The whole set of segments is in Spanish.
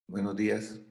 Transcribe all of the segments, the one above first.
Buenos días.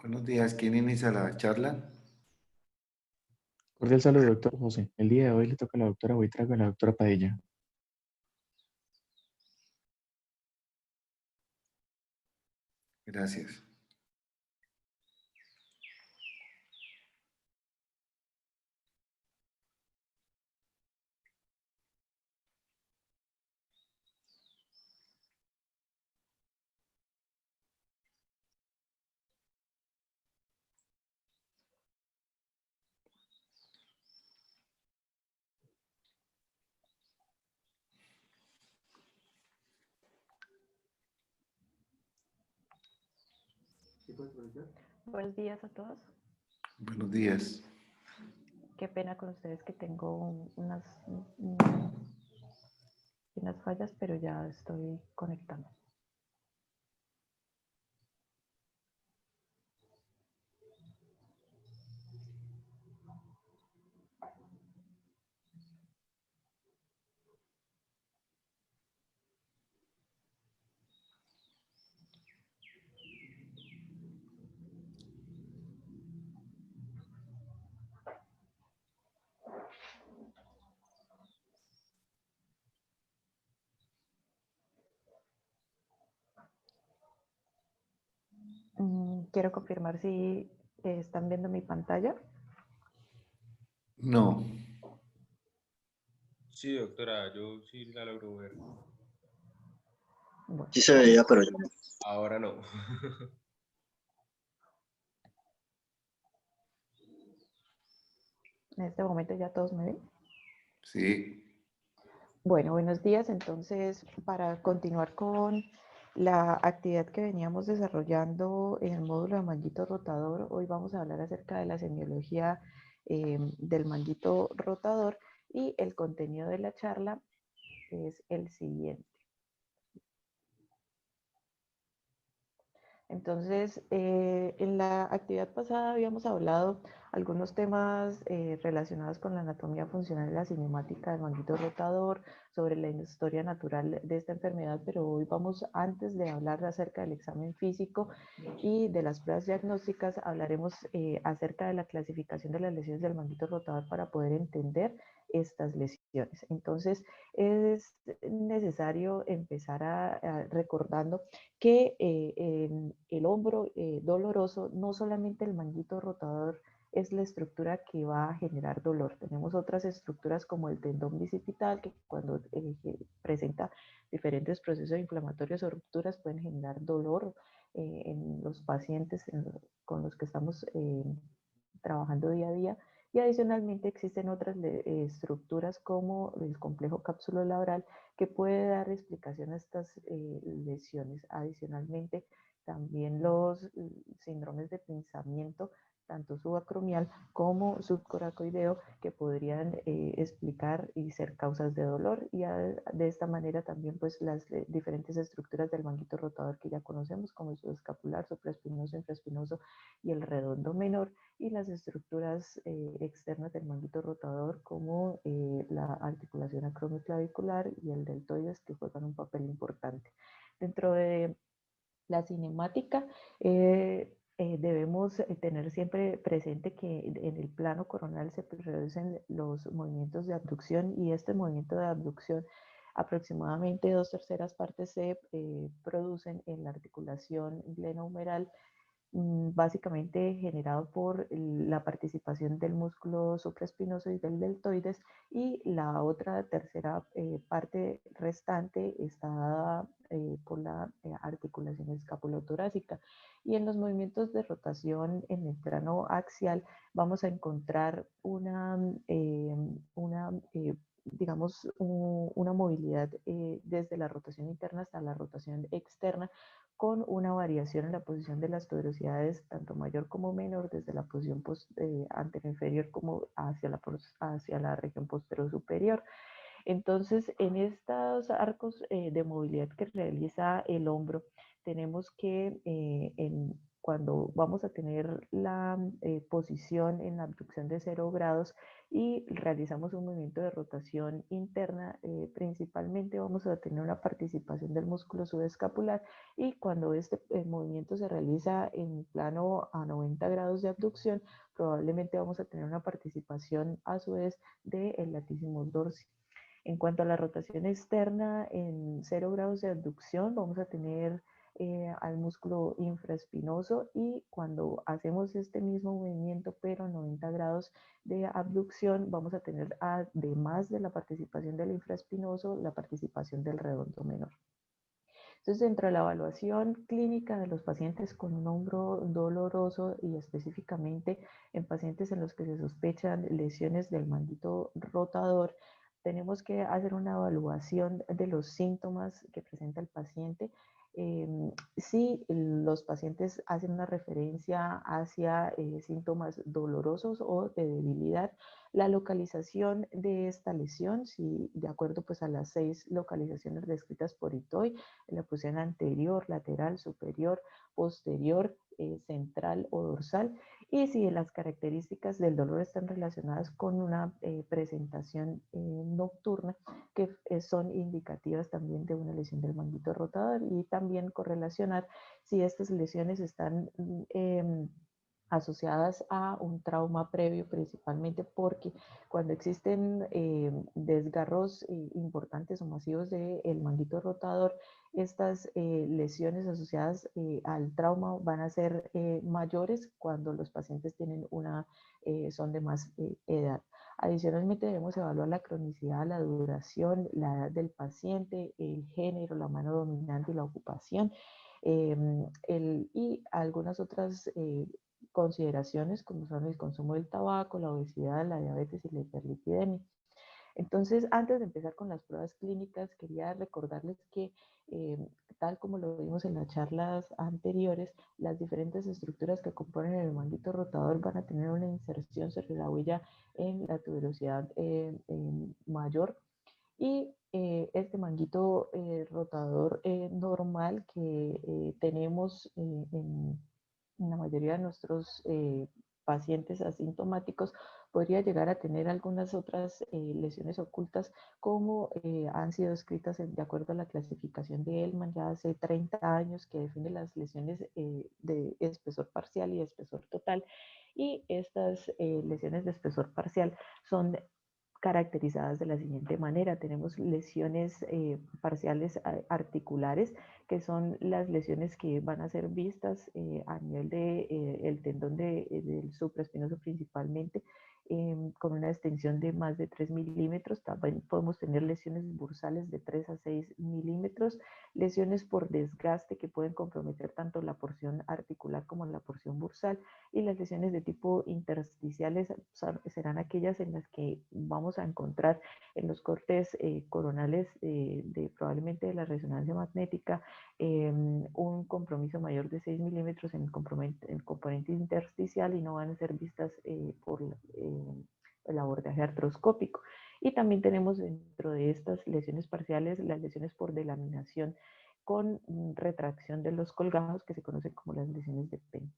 Buenos días, ¿quién inicia la charla? Cordial saludo, doctor José. El día de hoy le toca a la doctora Buitrago y a la doctora Padilla. Gracias. Buenos días a todos. Buenos días. Qué pena con ustedes que tengo unas fallas, pero ya estoy conectando. Quiero confirmar si están viendo mi pantalla. No, Sí, doctora, yo sí la logro ver. Bueno, Sí se veía, pero yo no. Ahora no. en este momento ya todos me ven. sí. Bueno, buenos días. Entonces, para continuar con la actividad que veníamos desarrollando en el módulo de manguito rotador, hoy vamos a hablar acerca de la semiología del manguito rotador y el contenido de la charla es el siguiente. Entonces, en la actividad pasada habíamos hablado algunos temas relacionados con la anatomía funcional y la cinemática del manguito rotador, sobre la historia natural de esta enfermedad, pero hoy vamos, antes de hablar acerca del examen físico y de las pruebas diagnósticas, hablaremos acerca de la clasificación de las lesiones del manguito rotador para poder entender estas lesiones. Entonces, es necesario empezar recordando que en el hombro doloroso, no solamente el manguito rotador es la estructura que va a generar dolor. Tenemos otras estructuras como el tendón bicipital, que cuando presenta diferentes procesos inflamatorios o rupturas pueden generar dolor en los pacientes con los que estamos trabajando día a día. Y adicionalmente existen otras estructuras como el complejo cápsulo-labral que puede dar explicación a estas lesiones. Adicionalmente, también los síndromes de pinzamiento, tanto subacromial como subcoracoideo, que podrían explicar y ser causas de dolor. Y de esta manera también pues las diferentes estructuras del manguito rotador que ya conocemos, como el subescapular, supraespinoso, infraespinoso y el redondo menor, y las estructuras externas del manguito rotador como la articulación acromioclavicular y el deltoides, que juegan un papel importante. Dentro de la cinemática debemos tener siempre presente que en el plano coronal se reducen los movimientos de abducción, y este movimiento de abducción aproximadamente 2/3 partes se producen en la articulación glenohumeral, básicamente generado por la participación del músculo supraespinoso y del deltoides, y la otra tercera parte restante está dada por la articulación escapulotorácica. Y en los movimientos de rotación en el plano axial vamos a encontrar digamos, una movilidad desde la rotación interna hasta la rotación externa, con una variación en la posición de las tuberosidades, tanto mayor como menor, desde la posición anterior inferior como hacia la región posterior superior. Entonces, en estos arcos de movilidad que realiza el hombro, tenemos que cuando vamos a tener la posición en abducción de 0 grados y realizamos un movimiento de rotación interna, principalmente vamos a tener una participación del músculo subescapular, y cuando este movimiento se realiza en plano a 90 grados de abducción, probablemente vamos a tener una participación a su vez del latissimus dorsi. En cuanto a la rotación externa, en 0 grados de abducción vamos a tener al músculo infraespinoso, y cuando hacemos este mismo movimiento pero a 90 grados de abducción vamos a tener, además de la participación del infraespinoso, la participación del redondo menor. Entonces, dentro de la evaluación clínica de los pacientes con un hombro doloroso y específicamente en pacientes en los que se sospechan lesiones del manguito rotador, tenemos que hacer una evaluación de los síntomas que presenta el paciente. Si los pacientes hacen una referencia hacia síntomas dolorosos o de debilidad, la localización de esta lesión, si de acuerdo pues a las 6 localizaciones descritas por Itoy, en la posición anterior, lateral, superior, posterior, central o dorsal, y si las características del dolor están relacionadas con una presentación nocturna, que son indicativas también de una lesión del manguito rotador, y también correlacionar si estas lesiones están asociadas a un trauma previo, principalmente porque cuando existen desgarros importantes o masivos del manguito rotador, estas lesiones asociadas al trauma van a ser mayores cuando los pacientes tienen son de más edad. Adicionalmente debemos evaluar la cronicidad, la duración, la edad del paciente, el género, la mano dominante y la ocupación, y algunas otras consideraciones como son el consumo del tabaco, la obesidad, la diabetes y la hiperlipidemia. Entonces, antes de empezar con las pruebas clínicas, quería recordarles que, tal como lo vimos en las charlas anteriores, las diferentes estructuras que componen el manguito rotador van a tener una inserción sobre la huella en la tuberosidad mayor, y este manguito rotador normal que tenemos en la mayoría de nuestros pacientes asintomáticos podría llegar a tener algunas otras lesiones ocultas, como han sido descritas de acuerdo a la clasificación de Hellman ya hace 30 años, que define las lesiones de espesor parcial y de espesor total. Y estas lesiones de espesor parcial son caracterizadas de la siguiente manera. Tenemos lesiones parciales articulares, que son las lesiones que van a ser vistas a nivel del tendón del supraespinoso principalmente, con una extensión de más de 3 milímetros. También podemos tener lesiones bursales de 3 a 6 milímetros, lesiones por desgaste que pueden comprometer tanto la porción articular como la porción bursal, y las lesiones de tipo intersticiales serán aquellas en las que vamos a encontrar en los cortes coronales probablemente de la resonancia magnética un compromiso mayor de 6 milímetros en el componente intersticial, y no van a ser vistas por el abordaje artroscópico. Y también tenemos dentro de estas lesiones parciales las lesiones por delaminación con retracción de los colgajos, que se conocen como las lesiones de Penn.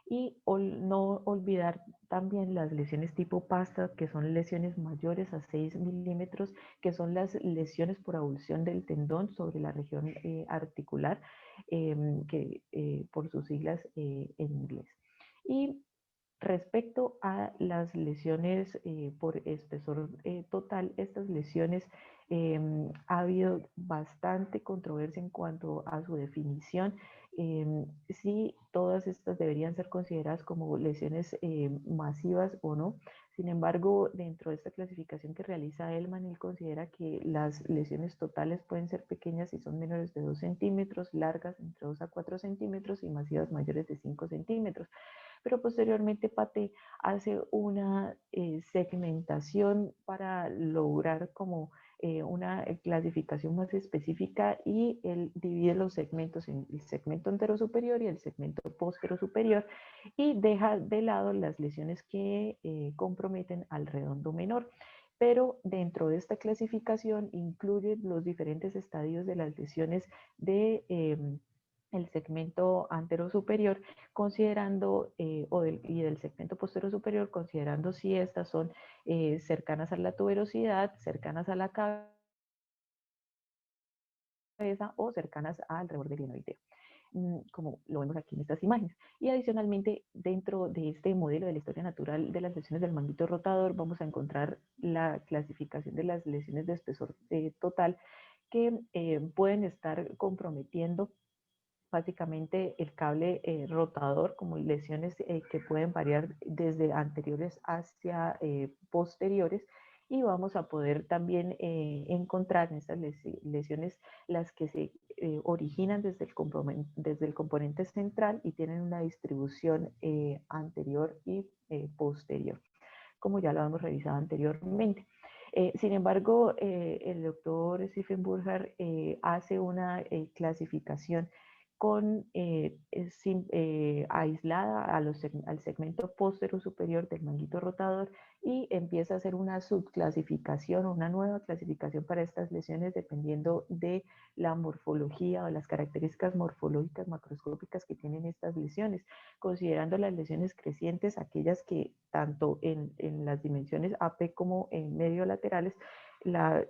Y no olvidar también las lesiones tipo pasta, que son lesiones mayores a 6 milímetros, que son las lesiones por abulsión del tendón sobre la región articular, por sus siglas en inglés. Y respecto a las lesiones por espesor total, estas lesiones ha habido bastante controversia en cuanto a su definición. Si todas estas deberían ser consideradas como lesiones masivas o no. Sin embargo, dentro de esta clasificación que realiza Hellman, él considera que las lesiones totales pueden ser pequeñas si son menores de 2 centímetros, largas entre 2 a 4 centímetros y masivas mayores de 5 centímetros. Pero posteriormente Paté hace una segmentación para lograr como una clasificación más específica, y él divide los segmentos en el segmento entero superior y el segmento postero superior, y deja de lado las lesiones que comprometen al redondo menor. Pero dentro de esta clasificación incluye los diferentes estadios de las lesiones de el segmento anterosuperior, considerando, y del segmento posterior-superior, considerando si estas son cercanas a la tuberosidad, cercanas a la cabeza o cercanas al reborde glenoideo, como lo vemos aquí en estas imágenes. Y adicionalmente, dentro de este modelo de la historia natural de las lesiones del manguito rotador, vamos a encontrar la clasificación de las lesiones de espesor total que pueden estar comprometiendo básicamente el cable rotador, como lesiones que pueden variar desde anteriores hacia posteriores, y vamos a poder también encontrar en estas lesiones las que se originan desde el componente central y tienen una distribución anterior y posterior, como ya lo hemos revisado anteriormente. Sin embargo, el doctor Stephen Burkhardt hace una clasificación con, aislada al segmento póstero superior del manguito rotador, y empieza a hacer una subclasificación, una nueva clasificación para estas lesiones dependiendo de la morfología o las características morfológicas macroscópicas que tienen estas lesiones, considerando las lesiones crecientes, aquellas que tanto en las dimensiones AP como en medio laterales, la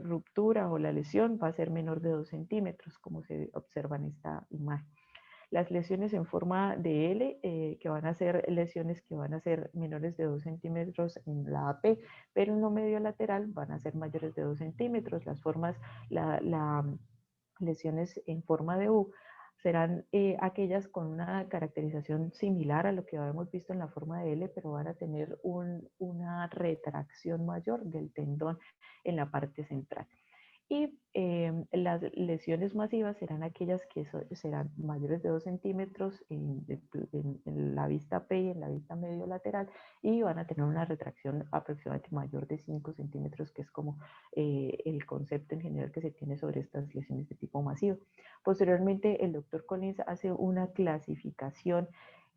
ruptura o la lesión va a ser menor de 2 centímetros, como se observa en esta imagen. Las lesiones en forma de L, que van a ser lesiones que van a ser menores de 2 centímetros en la AP, pero en lo medio lateral van a ser mayores de 2 centímetros. Las formas, lesiones en forma de U serán aquellas con una caracterización similar a lo que habíamos visto en la forma de L, pero van a tener una retracción mayor del tendón en la parte central. Y las lesiones masivas serán aquellas que serán mayores de 2 centímetros en la vista P y en la vista medio lateral, y van a tener una retracción aproximadamente mayor de 5 centímetros, que es como el concepto en general que se tiene sobre estas lesiones de tipo masivo. Posteriormente, el doctor Collins hace una clasificación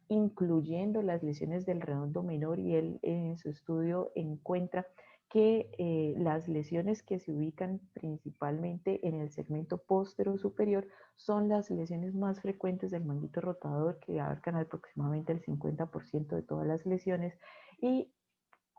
incluyendo las lesiones del redondo menor, y él en su estudio encuentra que las lesiones que se ubican principalmente en el segmento póstero superior son las lesiones más frecuentes del manguito rotador, que abarcan aproximadamente el 50% de todas las lesiones, y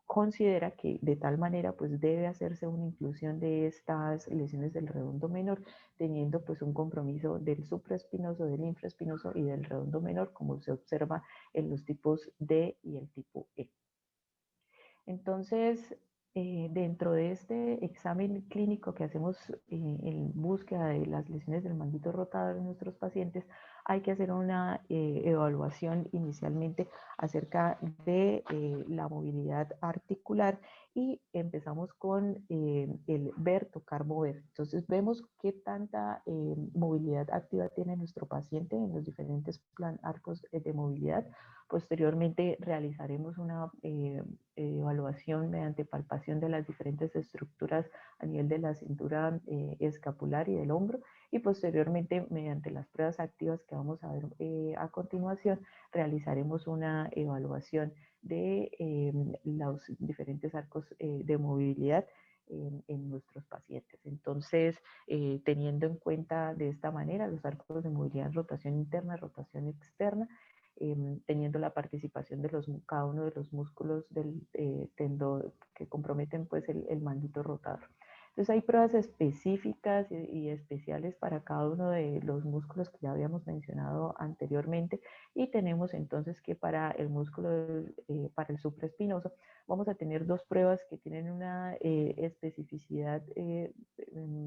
considera que de tal manera pues debe hacerse una inclusión de estas lesiones del redondo menor, teniendo pues un compromiso del supraespinoso, del infraespinoso y del redondo menor, como se observa en los tipos D y el tipo E. Entonces, dentro de este examen clínico que hacemos en búsqueda de las lesiones del manguito rotador en nuestros pacientes, hay que hacer una evaluación inicialmente acerca de la movilidad articular, y empezamos con el ver, tocar, mover. Entonces vemos qué tanta movilidad activa tiene nuestro paciente en los diferentes arcos de movilidad. Posteriormente realizaremos una evaluación mediante palpación de las diferentes estructuras a nivel de la cintura escapular y del hombro, y posteriormente mediante las pruebas activas que vamos a ver a continuación, realizaremos una evaluación de los diferentes arcos de movilidad en nuestros pacientes. Entonces, teniendo en cuenta de esta manera los arcos de movilidad, rotación interna, rotación externa, teniendo la participación de cada uno de los músculos del tendón que comprometen pues el manguito rotador. Entonces hay pruebas específicas y especiales para cada uno de los músculos que ya habíamos mencionado anteriormente, y tenemos entonces que para el músculo, para el supraespinoso, vamos a tener dos pruebas que tienen una especificidad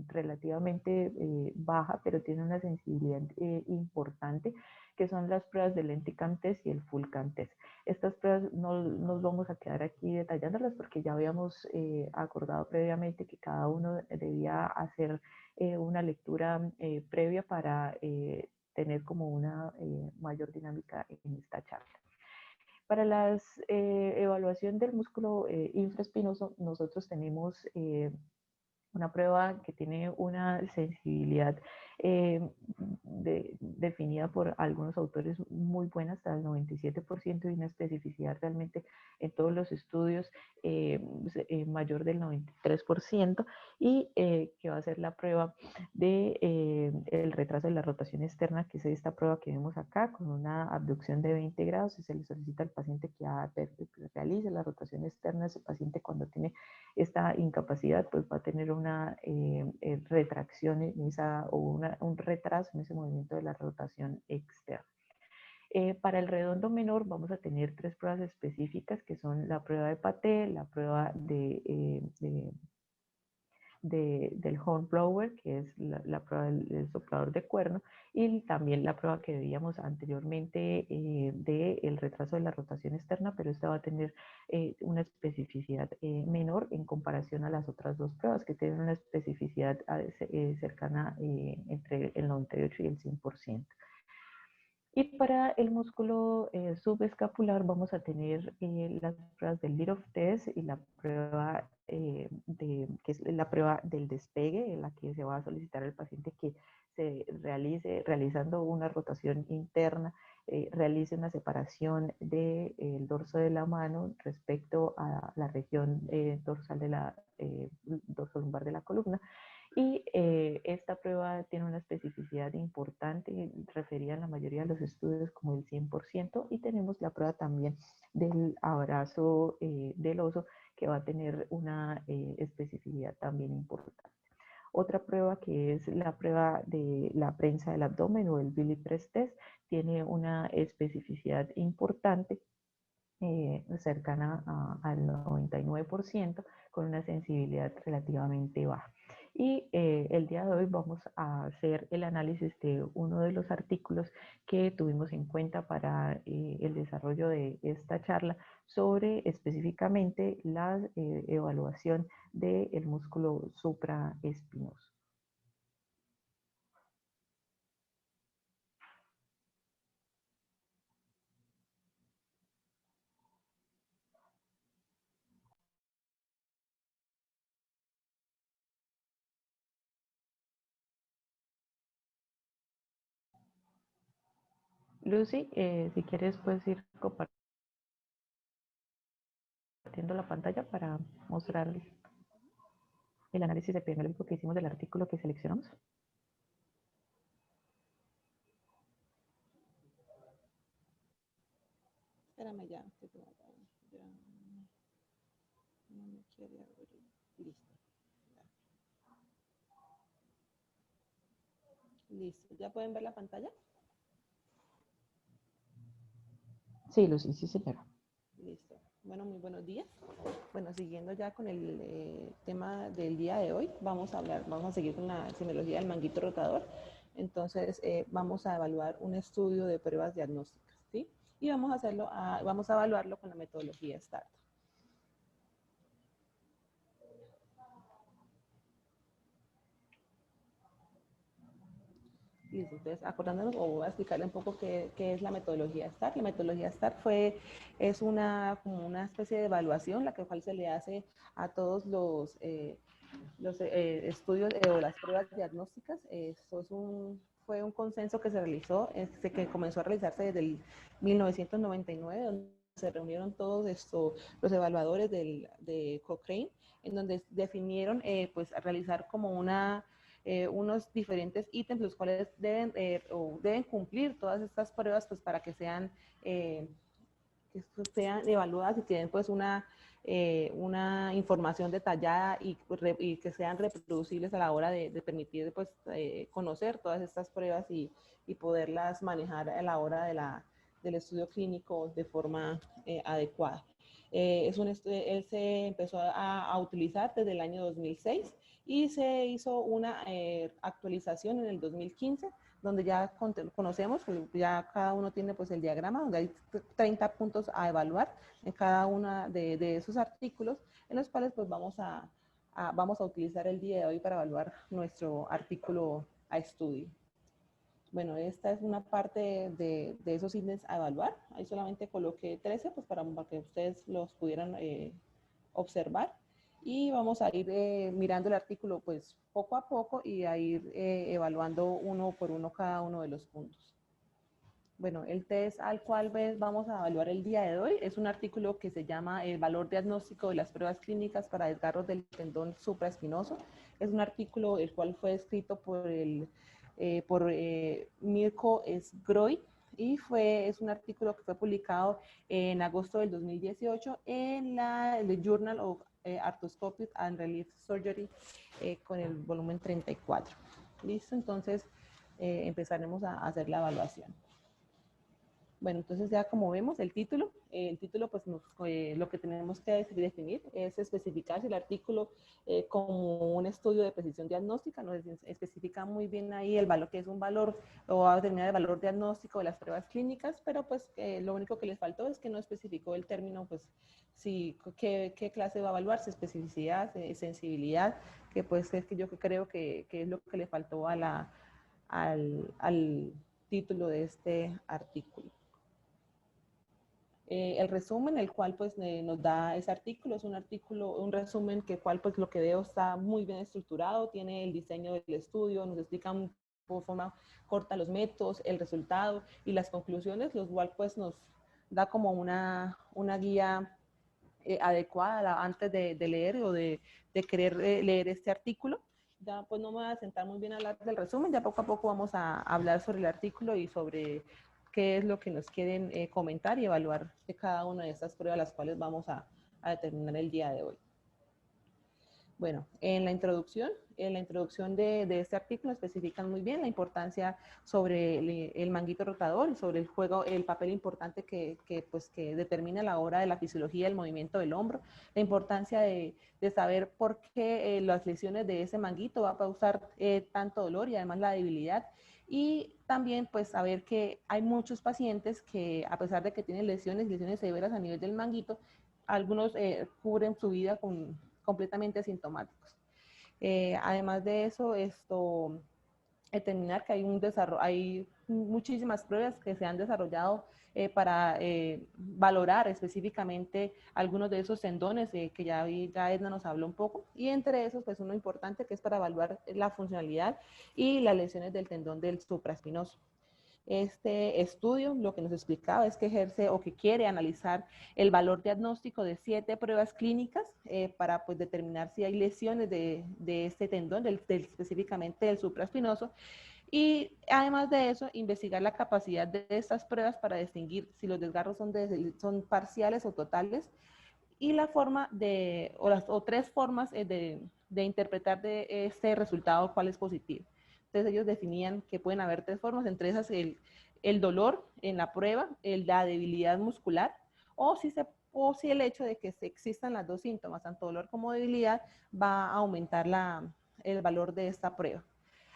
relativamente baja, pero tienen una sensibilidad importante, que son las pruebas del Lenti-Cam Test y el Full-Cam Test. Estas pruebas no nos vamos a quedar aquí detallándolas, porque ya habíamos acordado previamente que cada uno debía hacer una lectura previa para tener como una mayor dinámica en esta charla. Para la evaluación del músculo infraespinoso, nosotros tenemos Una prueba que tiene una sensibilidad definida por algunos autores muy buena, hasta el 97%, y una especificidad realmente en todos los estudios mayor del 93%, y que va a ser la prueba de el retraso de la rotación externa, que es esta prueba que vemos acá, con una abducción de 20 grados, y se le solicita al paciente que realice la rotación externa. Ese paciente, cuando tiene esta incapacidad, pues va a tener una retracción en esa, o un retraso en ese movimiento de la rotación externa. Para el redondo menor vamos a tener 3 pruebas específicas, que son la prueba de Paté, la prueba del horn blower, que es la prueba del soplador de cuerno, y también la prueba que veíamos anteriormente del retraso de la rotación externa, pero esta va a tener una especificidad menor en comparación a las otras 2 pruebas, que tienen una especificidad cercana entre el 98 y el 100%. Y para el músculo subescapular vamos a tener las pruebas del lead of test y la prueba que es la prueba del despegue, en la que se va a solicitar al paciente que se realice, realizando una rotación interna, realice una separación del dorso de la mano respecto a la región dorsal de la dorso lumbar de la columna. Y esta prueba tiene una especificidad importante, referida en la mayoría de los estudios como el 100%, y tenemos la prueba también del abrazo del oso, que va a tener una especificidad también importante. Otra prueba, que es la prueba de la prensa del abdomen, o el Billy Press Test, tiene una especificidad importante, cercana al 99%, con una sensibilidad relativamente baja. Y el día de hoy vamos a hacer el análisis de uno de los artículos que tuvimos en cuenta para el desarrollo de esta charla, sobre específicamente la evaluación del músculo supraespinoso. Lucy, si quieres puedes ir compartiendo la pantalla para mostrar el análisis epidemiológico que hicimos del artículo que seleccionamos. Espérame ya, no me quiere abrir. Listo. Listo. ¿Ya pueden ver la pantalla? Sí, Lucy, sí, señora. Listo. Bueno, muy buenos días. Bueno, siguiendo ya con el tema del día de hoy, vamos a seguir con la semiología del manguito rotador. Entonces, vamos a evaluar un estudio de pruebas diagnósticas, ¿sí? Y vamos a evaluarlo con la metodología START. Listo, entonces acordándonos, o voy a explicarle un poco qué es la metodología START. La metodología START es como una especie de evaluación, la cual se le hace a todos los estudios o las pruebas diagnósticas. Esto fue un consenso que se realizó, que comenzó a realizarse desde el 1999, donde se reunieron todos los evaluadores de Cochrane, en donde definieron pues realizar como unos diferentes ítems, los cuales deben cumplir todas estas pruebas, pues para que sean evaluadas y tienen pues una información detallada y que sean reproducibles a la hora de permitir pues conocer todas estas pruebas y poderlas manejar a la hora del estudio clínico de forma adecuada. Él se empezó a utilizar desde el año 2006 y se hizo una actualización en el 2015, donde ya conocemos, ya cada uno tiene pues el diagrama, donde hay 30 puntos a evaluar en cada uno de esos artículos, en los cuales pues vamos a utilizar el día de hoy para evaluar nuestro artículo a estudio. Bueno, esta es una parte de esos índices a evaluar. Ahí solamente coloqué 13, pues para que ustedes los pudieran observar. y vamos a ir mirando el artículo pues poco a poco y a ir evaluando uno por uno cada uno de los puntos. Bueno, el test al cual vamos a evaluar el día de hoy es un artículo que se llama El valor diagnóstico de las pruebas clínicas para desgarros del tendón supraespinoso. Es un artículo el cual fue escrito por Mirko Sgroy y es un artículo que fue publicado en agosto del 2018 en el Journal of Arthroscopic and Relief Surgery con el volumen 34. ¿Listo? Entonces empezaremos a hacer la evaluación. Bueno, entonces ya como vemos el título pues lo que tenemos que definir es especificar si el artículo como un estudio de precisión diagnóstica nos especifica muy bien ahí el valor que es un valor o va a determinar el valor diagnóstico de las pruebas clínicas, pero pues lo único que les faltó es que no especificó el término, pues si qué clase va a evaluarse, especificidad, sensibilidad, que pues es que yo creo que es lo que le faltó al título de este artículo. El resumen, el cual pues nos da ese artículo, es un resumen que cual pues lo que veo está muy bien estructurado, tiene el diseño del estudio, nos explica por forma corta los métodos, el resultado y las conclusiones, lo cual pues nos da como una guía adecuada antes de leer o de querer leer este artículo. Ya pues no me voy a sentar muy bien a hablar del resumen, ya poco a poco vamos a hablar sobre el artículo y sobre qué es lo que nos quieren comentar y evaluar de cada una de estas pruebas las cuales vamos a determinar el día de hoy. Bueno, en la introducción de este artículo especifican muy bien la importancia sobre el manguito rotador y sobre el papel importante que determina a la hora de la fisiología del movimiento del hombro, la importancia de saber por qué las lesiones de ese manguito va a causar tanto dolor y además la debilidad. Y también pues saber que hay muchos pacientes que a pesar de que tienen lesiones severas a nivel del manguito, algunos cubren su vida completamente asintomáticos. Además de eso, determinar que hay muchísimas pruebas que se han desarrollado para valorar específicamente algunos de esos tendones que ya Edna nos habló un poco, y entre esos pues uno importante que es para evaluar la funcionalidad y las lesiones del tendón del supraespinoso. Este estudio lo que nos explicaba es que ejerce o que quiere analizar el valor diagnóstico de 7 pruebas clínicas para pues determinar si hay lesiones de este tendón, específicamente del supraespinoso, y además de eso investigar la capacidad de estas pruebas para distinguir si los desgarros son parciales o totales, y la forma o 3 formas de interpretar de este resultado cuál es positivo. Entonces ellos definían que pueden haber 3 formas, entre esas el dolor en la prueba, la debilidad muscular, o si el hecho de que existan las 2 síntomas, tanto dolor como debilidad, va a aumentar el valor de esta prueba.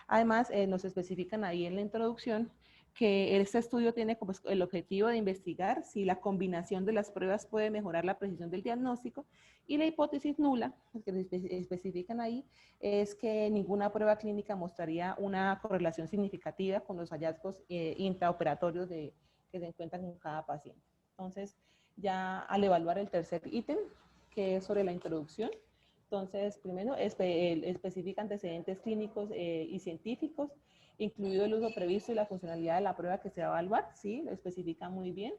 Además, nos especifican ahí en la introducción que este estudio tiene como el objetivo de investigar si la combinación de las pruebas puede mejorar la precisión del diagnóstico, y la hipótesis nula, que especifican ahí, es que ninguna prueba clínica mostraría una correlación significativa con los hallazgos intraoperatorios que se encuentran en cada paciente. Entonces, ya al evaluar el tercer ítem, que es sobre la introducción, entonces, primero, especifica antecedentes clínicos y científicos, incluido el uso previsto y la funcionalidad de la prueba que se va a evaluar, sí, lo especifica muy bien.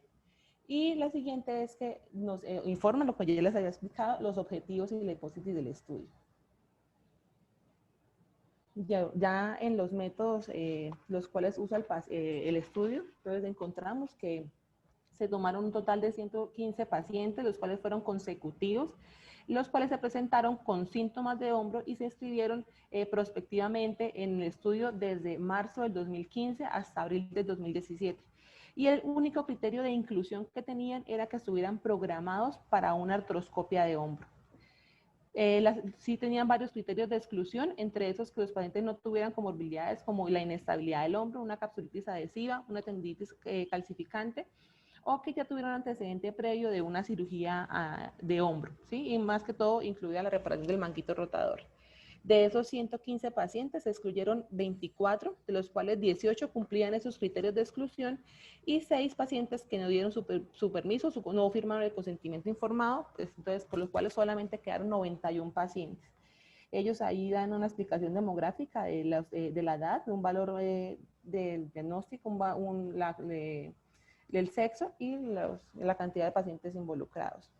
Y la siguiente es que nos informa lo que ya les había explicado, los objetivos y la hipótesis del estudio. Ya en los métodos los cuales usa el estudio, entonces encontramos que se tomaron un total de 115 pacientes, los cuales fueron consecutivos, los cuales se presentaron con síntomas de hombro y se inscribieron prospectivamente en el estudio desde marzo del 2015 hasta abril del 2017. Y el único criterio de inclusión que tenían era que estuvieran programados para una artroscopia de hombro. Sí tenían varios criterios de exclusión, entre esos que los pacientes no tuvieran comorbilidades como la inestabilidad del hombro, una capsulitis adhesiva, una tendinitis calcificante, o que ya tuvieron antecedente previo de una cirugía de hombro, ¿sí? Y más que todo incluida la reparación del manguito rotador. De esos 115 pacientes se excluyeron 24, de los cuales 18 cumplían esos criterios de exclusión y 6 pacientes que no dieron su permiso, no firmaron el consentimiento informado, pues, entonces por los cuales solamente quedaron 91 pacientes. Ellos ahí dan una explicación demográfica de la edad, de un valor del diagnóstico, del sexo y la cantidad de pacientes involucrados.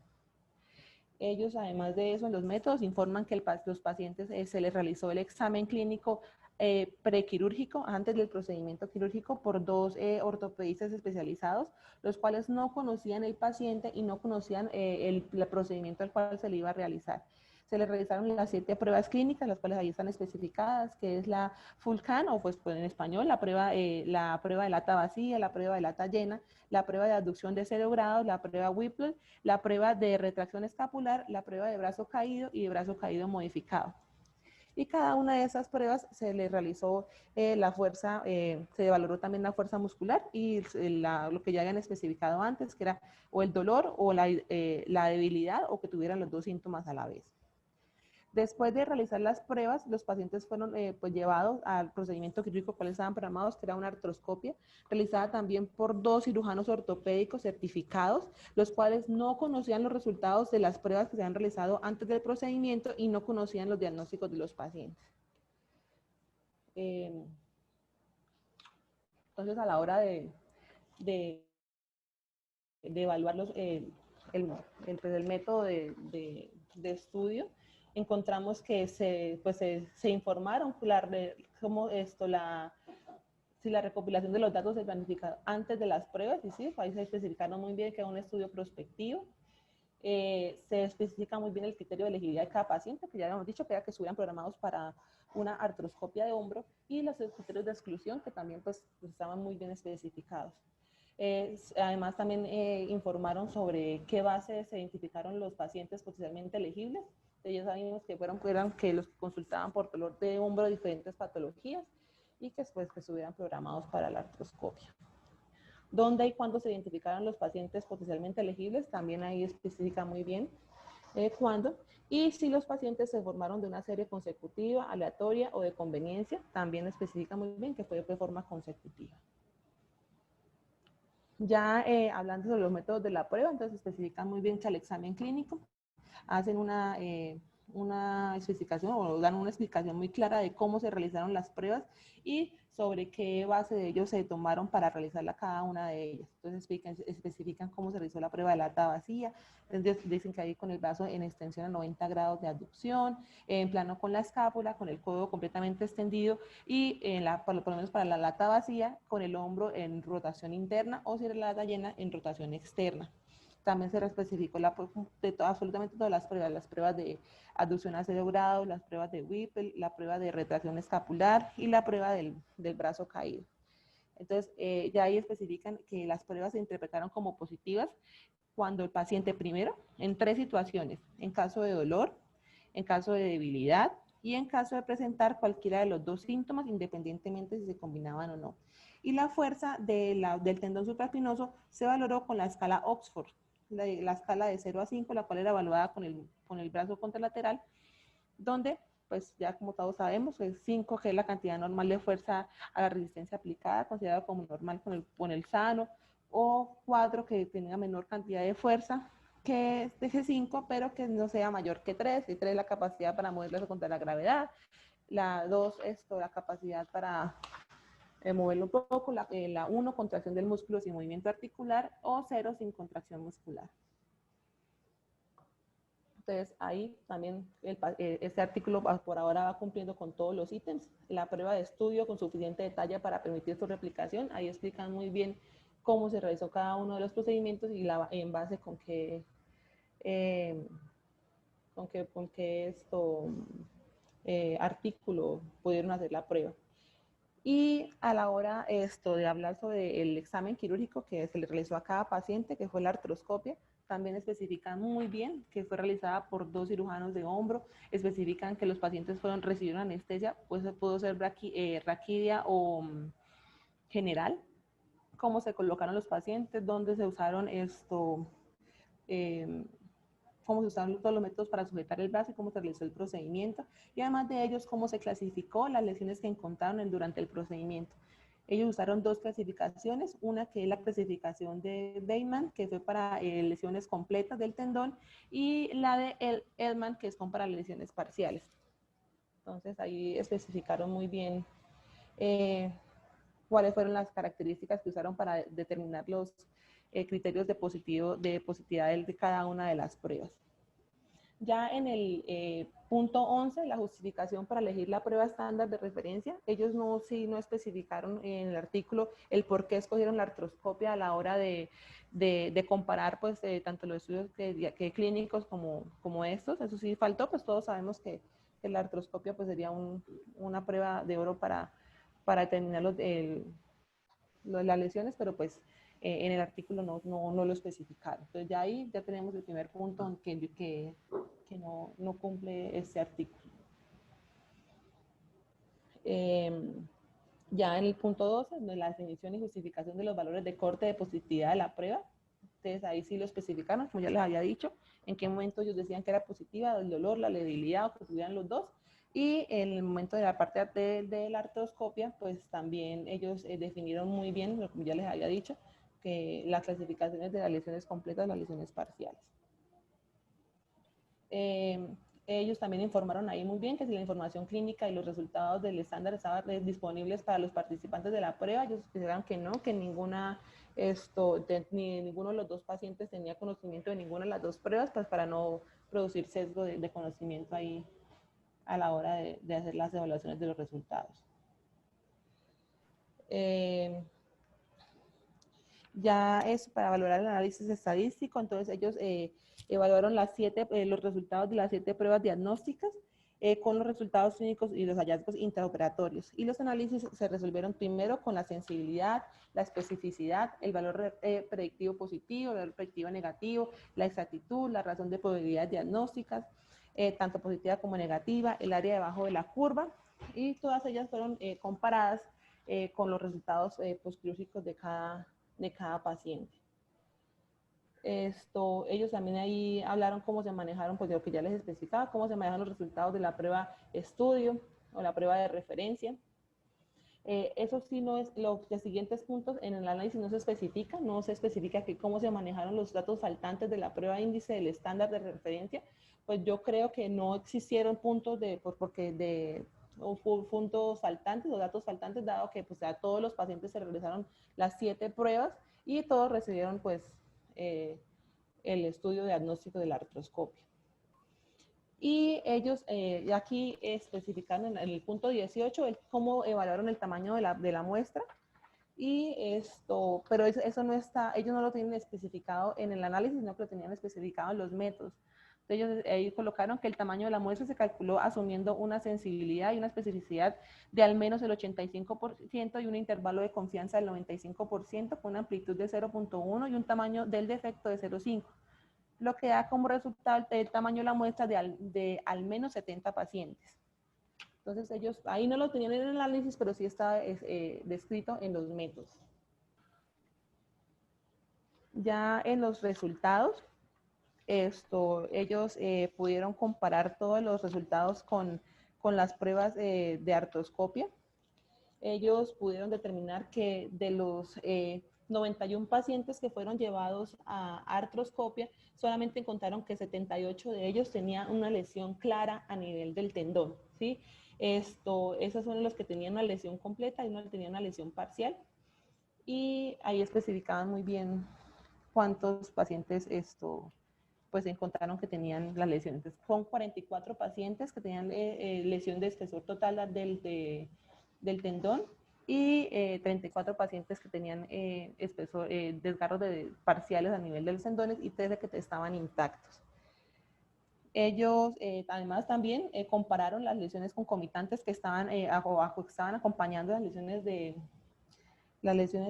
Ellos, además de eso, en los métodos informan que los pacientes se les realizó el examen clínico prequirúrgico antes del procedimiento quirúrgico por 2 ortopedistas especializados, los cuales no conocían el paciente y no conocían el procedimiento al cual se le iba a realizar. Se les realizaron las 7 pruebas clínicas, las cuales ahí están especificadas, que es la FULCAN, o pues en español, la prueba de lata vacía, la prueba de lata llena, la prueba de abducción de 0 grados, la prueba Whipple, la prueba de retracción escapular, la prueba de brazo caído y de brazo caído modificado. Y cada una de esas pruebas se le realizó la fuerza, se valoró también la fuerza muscular y lo que ya habían especificado antes, que era o el dolor o la debilidad o que tuvieran los 2 síntomas a la vez. Después de realizar las pruebas, los pacientes fueron pues llevados al procedimiento quirúrgico cual estaban programados, que era una artroscopia, realizada también por 2 cirujanos ortopédicos certificados, los cuales no conocían los resultados de las pruebas que se habían realizado antes del procedimiento y no conocían los diagnósticos de los pacientes. Entonces, a la hora de evaluar el método de estudio, encontramos que se informaron si la recopilación de los datos se planifica antes de las pruebas, y sí, ahí se especificaron muy bien que era un estudio prospectivo. Se especifica muy bien el criterio de elegibilidad de cada paciente, que ya habíamos dicho que era que estuvieran programados para una artroscopia de hombro, y los criterios de exclusión que también pues estaban muy bien especificados. Además también informaron sobre qué bases se identificaron los pacientes potencialmente elegibles. Ya sabíamos que eran que los que consultaban por dolor de hombro de diferentes patologías y que después que estuvieran programados para la artroscopia. ¿Dónde y cuándo se identificaron los pacientes potencialmente elegibles? También ahí especifica muy bien cuándo. Y si los pacientes se formaron de una serie consecutiva, aleatoria o de conveniencia, también especifica muy bien que fue de forma consecutiva. Ya hablando de los métodos de la prueba, entonces especifican muy bien que al examen clínico hacen una especificación o dan una explicación muy clara de cómo se realizaron las pruebas y sobre qué base de ellos se tomaron para realizarla cada una de ellas. Entonces especifican cómo se realizó la prueba de lata vacía, entonces dicen que ahí con el brazo en extensión a 90 grados de abducción, en plano con la escápula, con el codo completamente extendido y por lo menos para la lata vacía, con el hombro en rotación interna o si era la lata llena en rotación externa. También se especificó absolutamente todas las pruebas de abducción a 0 grados, las pruebas de Whipple, la prueba de retracción escapular y la prueba del brazo caído. Entonces, ya ahí especifican que las pruebas se interpretaron como positivas cuando el paciente primero, en 3 situaciones, en caso de dolor, en caso de debilidad y en caso de presentar cualquiera de los 2 síntomas, independientemente si se combinaban o no. Y la fuerza del tendón supraespinoso se valoró con la escala Oxford, la escala de 0 a 5, la cual era evaluada con el brazo contralateral, donde, pues ya como todos sabemos, el 5, que es la cantidad normal de fuerza a la resistencia aplicada, considerado como normal con el sano, o 4, que tenga menor cantidad de fuerza que ese 5, pero que no sea mayor que 3, y 3 la capacidad para moverlo contra la gravedad, la 2, la capacidad para moverlo un poco, la 1, contracción del músculo sin movimiento articular, o 0, sin contracción muscular. Entonces, ahí también este artículo por ahora va cumpliendo con todos los ítems. La prueba de estudio con suficiente detalle para permitir su replicación. Ahí explican muy bien cómo se realizó cada uno de los procedimientos y en base con qué artículo pudieron hacer la prueba. Y a la hora de hablar sobre el examen quirúrgico que se le realizó a cada paciente, que fue la artroscopia, también especifican muy bien que fue realizada por 2 cirujanos de hombro, especifican que los pacientes recibieron anestesia, pues pudo ser raquidia o general, cómo se colocaron los pacientes, dónde se usaron cómo se usaron todos los métodos para sujetar el brazo y cómo se realizó el procedimiento, y además de ellos, cómo se clasificó las lesiones que encontraron durante el procedimiento. Ellos usaron dos clasificaciones, una que es la clasificación de Bateman, que fue para lesiones completas del tendón, y la de Eldman, que es para lesiones parciales. Entonces ahí especificaron muy bien cuáles fueron las características que usaron para determinar los criterios de positividad de cada una de las pruebas. Ya en el punto 11, la justificación para elegir la prueba estándar de referencia, ellos no especificaron en el artículo el por qué escogieron la artroscopia a la hora de comparar pues, tanto los estudios que clínicos como estos. Eso sí faltó, pues todos sabemos que la artroscopia pues, sería una prueba de oro para determinar las lesiones, pero pues en el artículo no lo especificaron. Entonces ya ahí ya tenemos el primer punto que no cumple este artículo. Ya en el punto 12, de la definición y justificación de los valores de corte de positividad de la prueba, entonces ahí sí lo especificaron, como ya les había dicho, en qué momento ellos decían que era positiva, el dolor, la debilidad, o que tuvieran los dos. Y en el momento de la parte de la artroscopia, pues también ellos definieron muy bien, como ya les había dicho, que las clasificaciones de las lesiones completas, las lesiones parciales. Ellos también informaron ahí muy bien que si la información clínica y los resultados del estándar estaban disponibles para los participantes de la prueba, ellos dijeron que no, que ninguno de los dos pacientes tenía conocimiento de ninguna de las dos pruebas, pues para no producir sesgo de conocimiento ahí a la hora de hacer las evaluaciones de los resultados. Ya es para valorar el análisis estadístico, entonces ellos evaluaron los resultados de las 7 pruebas diagnósticas con los resultados clínicos y los hallazgos intraoperatorios. Y los análisis se resolvieron primero con la sensibilidad, la especificidad, el valor predictivo positivo, el valor predictivo negativo, la exactitud, la razón de probabilidades diagnósticas, tanto positiva como negativa, el área debajo de la curva, y todas ellas fueron comparadas con los resultados postquirúrgicos de cada paciente. Ellos también ahí hablaron cómo se manejaron, pues de lo que ya les especificaba, cómo se manejan los resultados de la prueba estudio o la prueba de referencia. Eso sí no es, los siguientes puntos en el análisis no se especifica que cómo se manejaron los datos faltantes de la prueba índice del estándar de referencia. Pues yo creo que no existieron puntos puntos faltantes o datos faltantes, dado que pues a todos los pacientes se realizaron las 7 pruebas y todos recibieron pues el estudio diagnóstico de la artroscopia. Y ellos aquí especificaron en el punto 18 cómo evaluaron el tamaño de la muestra, pero eso no está, ellos no lo tienen especificado en el análisis, sino que lo tenían especificado en los métodos. Entonces ellos ahí colocaron que el tamaño de la muestra se calculó asumiendo una sensibilidad y una especificidad de al menos el 85% y un intervalo de confianza del 95% con una amplitud de 0.1 y un tamaño del defecto de 0.5. Lo que da como resultado el tamaño de la muestra de al menos 70 pacientes. Entonces ellos, ahí no lo tenían en el análisis, pero sí está descrito en los métodos. Ya en los resultados, ellos pudieron comparar todos los resultados con las pruebas de artroscopia. Ellos pudieron determinar que de los 91 pacientes que fueron llevados a artroscopia, solamente encontraron que 78 de ellos tenían una lesión clara a nivel del tendón, ¿sí? Esos son los que tenían una lesión completa y uno tenía una lesión parcial. Y ahí especificaban muy bien cuántos pacientes pues encontraron que tenían las lesiones. Entonces, son 44 pacientes que tenían lesión de espesor total del tendón y 34 pacientes que tenían desgarros parciales a nivel de los tendones y 13 que estaban intactos. Ellos además también compararon las lesiones concomitantes que estaban acompañando las lesiones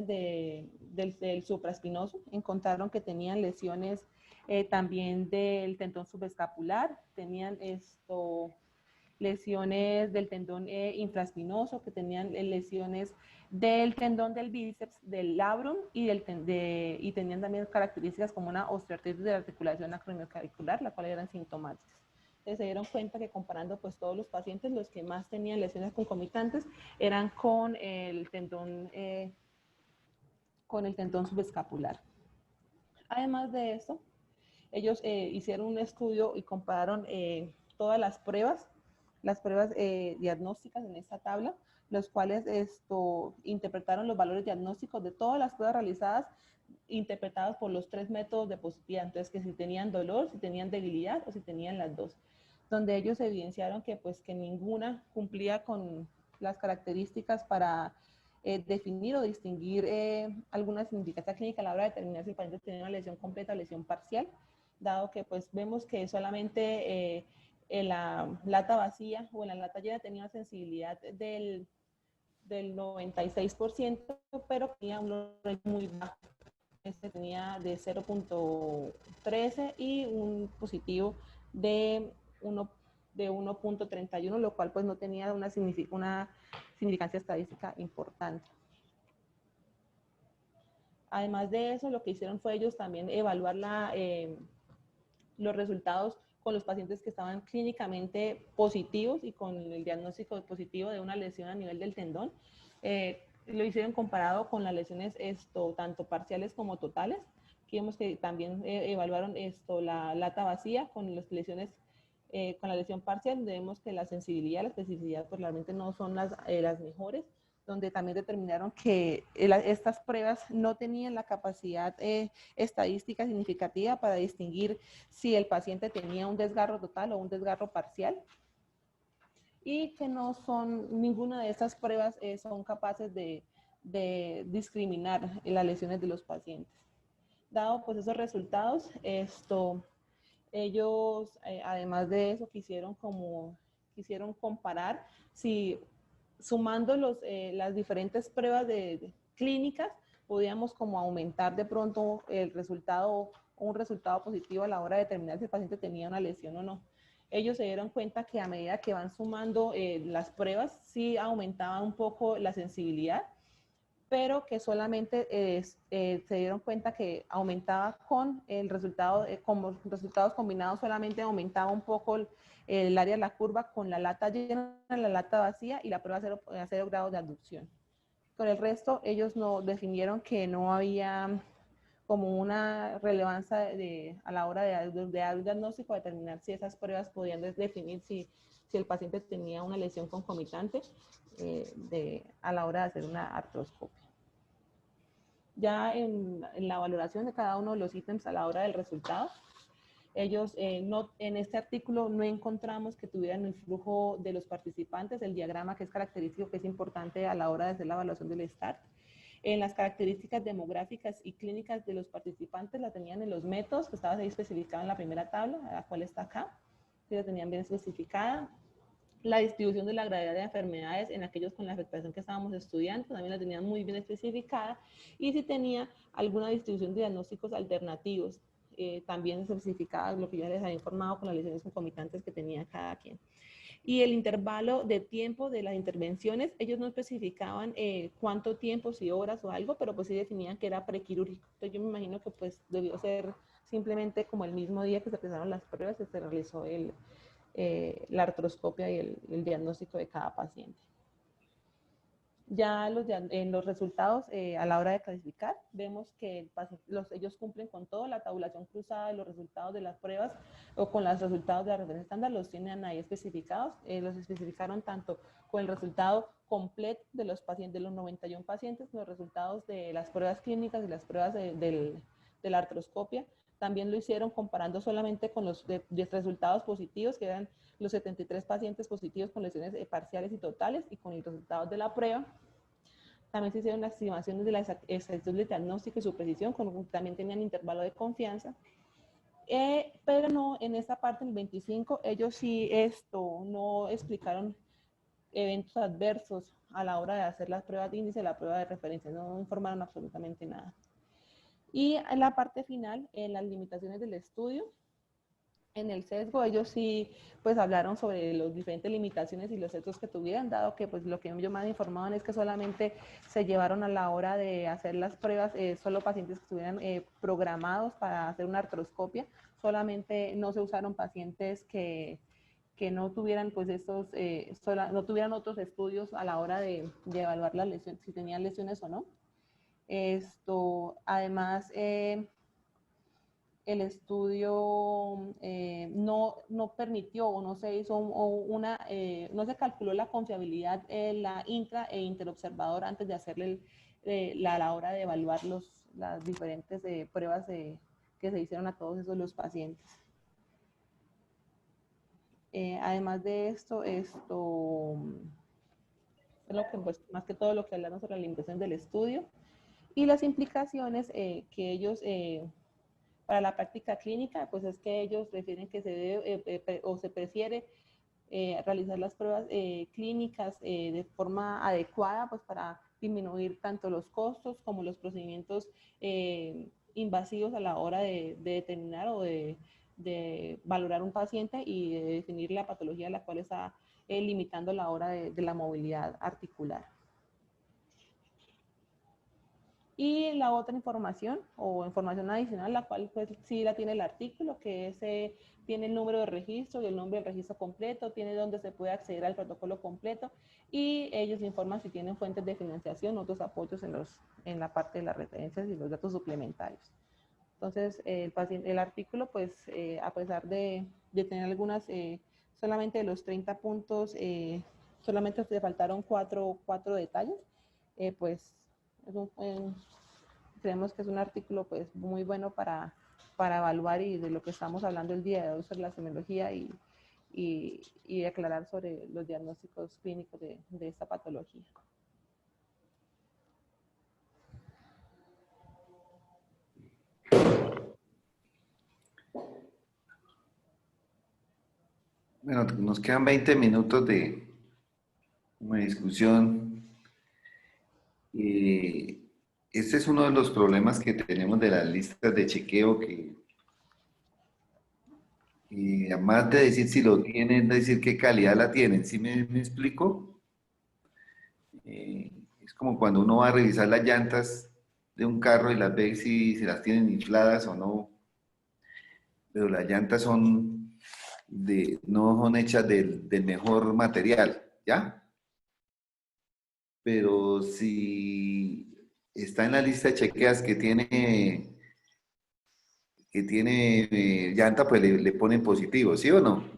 del supraespinoso. Encontraron que tenían lesiones también del tendón subescapular, tenían lesiones del tendón infraespinoso, que tenían lesiones del tendón del bíceps, del labrum y tenían también características como una osteoartritis de la articulación acromioclavicular, la cual eran sintomáticas. Entonces se dieron cuenta que comparando pues todos los pacientes, los que más tenían lesiones concomitantes eran con el tendón subescapular. Además de eso, ellos hicieron un estudio y compararon todas las pruebas diagnósticas en esta tabla, los cuales interpretaron los valores diagnósticos de todas las pruebas realizadas, interpretadas por los 3 métodos de positividad. Entonces, que si tenían dolor, si tenían debilidad o si tenían las dos, donde ellos evidenciaron que ninguna cumplía con las características para definir o distinguir alguna significancia clínica a la hora de determinar si el paciente tenía una lesión completa o lesión parcial, dado que pues vemos que solamente en la lata vacía o en la lata llena tenía una sensibilidad del 96%, pero tenía un logaritmo muy bajo. Tenía de 0.13 y un positivo de 1.31, lo cual pues no tenía una significancia estadística importante. Además de eso, lo que hicieron fue ellos también evaluar los resultados con los pacientes que estaban clínicamente positivos y con el diagnóstico positivo de una lesión a nivel del tendón. Lo hicieron comparado con las lesiones tanto parciales como totales. Aquí vemos que también evaluaron la lata vacía con las lesiones, con la lesión parcial, donde vemos que la sensibilidad, la especificidad pues realmente no son las mejores, donde también determinaron que estas pruebas no tenían la capacidad estadística significativa para distinguir si el paciente tenía un desgarro total o un desgarro parcial, y que ninguna de estas pruebas son capaces de discriminar las lesiones de los pacientes. Dado pues esos resultados, ellos además de eso quisieron comparar si sumando las diferentes pruebas clínicas podíamos como aumentar de pronto el resultado, un resultado positivo a la hora de determinar si el paciente tenía una lesión o no. Ellos se dieron cuenta que a medida que van sumando las pruebas, sí aumentaba un poco la sensibilidad, pero que solamente se dieron cuenta que aumentaba con el resultado, como resultados combinados, solamente aumentaba un poco el área de la curva con la lata llena, la lata vacía y la prueba a 0 grados de abducción. Con el resto, ellos no definieron que no había como una relevancia a la hora de dar un diagnóstico, determinar si esas pruebas podían definir si el paciente tenía una lesión concomitante a la hora de hacer una artroscopia. Ya en la valoración de cada uno de los ítems a la hora del resultado, ellos en este artículo no encontramos que tuvieran el flujo de los participantes, el diagrama que es característico, que es importante a la hora de hacer la evaluación del START. En las características demográficas y clínicas de los participantes la tenían en los métodos, que estaba ahí especificado en la primera tabla, la cual está acá, que la tenían bien especificada. La distribución de la gravedad de enfermedades en aquellos con la afectación que estábamos estudiando también la tenían muy bien especificada, y si tenía alguna distribución de diagnósticos alternativos, también especificada, lo que yo les había informado con las lesiones concomitantes que tenía cada quien. Y el intervalo de tiempo de las intervenciones, ellos no especificaban cuánto tiempo, si horas o algo, pero pues sí definían que era prequirúrgico. Entonces yo me imagino que pues debió ser simplemente como el mismo día que se realizaron las pruebas, que se realizó la artroscopia y el diagnóstico de cada paciente. Ya en los resultados, a la hora de clasificar, vemos que ellos cumplen con todo, la tabulación cruzada de los resultados de las pruebas o con los resultados de la referencia estándar, los tienen ahí especificados. Los especificaron tanto con el resultado completo de los pacientes, de los 91 pacientes, los resultados de las pruebas clínicas y las pruebas de la artroscopia. También lo hicieron comparando solamente con los resultados positivos, que eran los 73 pacientes positivos con lesiones parciales y totales, y con los resultados de la prueba. También se hicieron las estimaciones de la exactitud del diagnóstico y su precisión, también tenían intervalo de confianza. Pero no, en esta parte, en el 25, ellos sí no explicaron eventos adversos a la hora de hacer las pruebas de índice, la prueba de referencia, no informaron absolutamente nada. Y en la parte final, en las limitaciones del estudio, En el sesgo, ellos sí, pues hablaron sobre las diferentes limitaciones y los sesgos que tuvieran, dado que pues lo que ellos más informaban es que solamente se llevaron a la hora de hacer las pruebas, solo pacientes que estuvieran programados para hacer una artroscopia, solamente no se usaron pacientes que no tuvieran pues estos, no tuvieran otros estudios a la hora de evaluar las lesiones, si tenían lesiones o no. Además, el estudio no permitió o no se hizo no se calculó la confiabilidad la intra e interobservador antes de hacerle a la hora de evaluar las diferentes pruebas que se hicieron a todos los pacientes. Además de esto es lo que, pues, más que todo lo que hablaron sobre la limitación del estudio y las implicaciones que ellos para la práctica clínica, pues es que ellos refieren que se debe o se prefiere realizar las pruebas clínicas de forma adecuada, pues para disminuir tanto los costos como los procedimientos invasivos a la hora de determinar o de valorar un paciente y de definir la patología a la cual está limitando la hora de la movilidad articular. Y la otra información o información adicional, la cual pues sí la tiene el artículo, que es, tiene el número de registro y el nombre del registro completo, tiene donde se puede acceder al protocolo completo y ellos informan si tienen fuentes de financiación, otros apoyos en la parte de las referencias y los datos suplementarios. Entonces, el artículo, pues, a pesar de tener algunas, solamente de los 30 puntos, solamente le faltaron cuatro detalles, pues, creemos que es un artículo, pues, muy bueno para evaluar y de lo que estamos hablando el día de hoy sobre la semiología y aclarar sobre los diagnósticos clínicos de esta patología. Bueno, nos quedan 20 minutos de discusión. Este es uno de los problemas que tenemos de las listas de chequeo, que además de decir si lo tienen, decir qué calidad la tienen. ¿Sí me explico? Es como cuando uno va a revisar las llantas de un carro y las ve si las tienen infladas o no. Pero las llantas no son hechas del mejor material, ¿ya? Pero si está en la lista de chequeas que tiene llanta, pues le ponen positivo, ¿sí o no?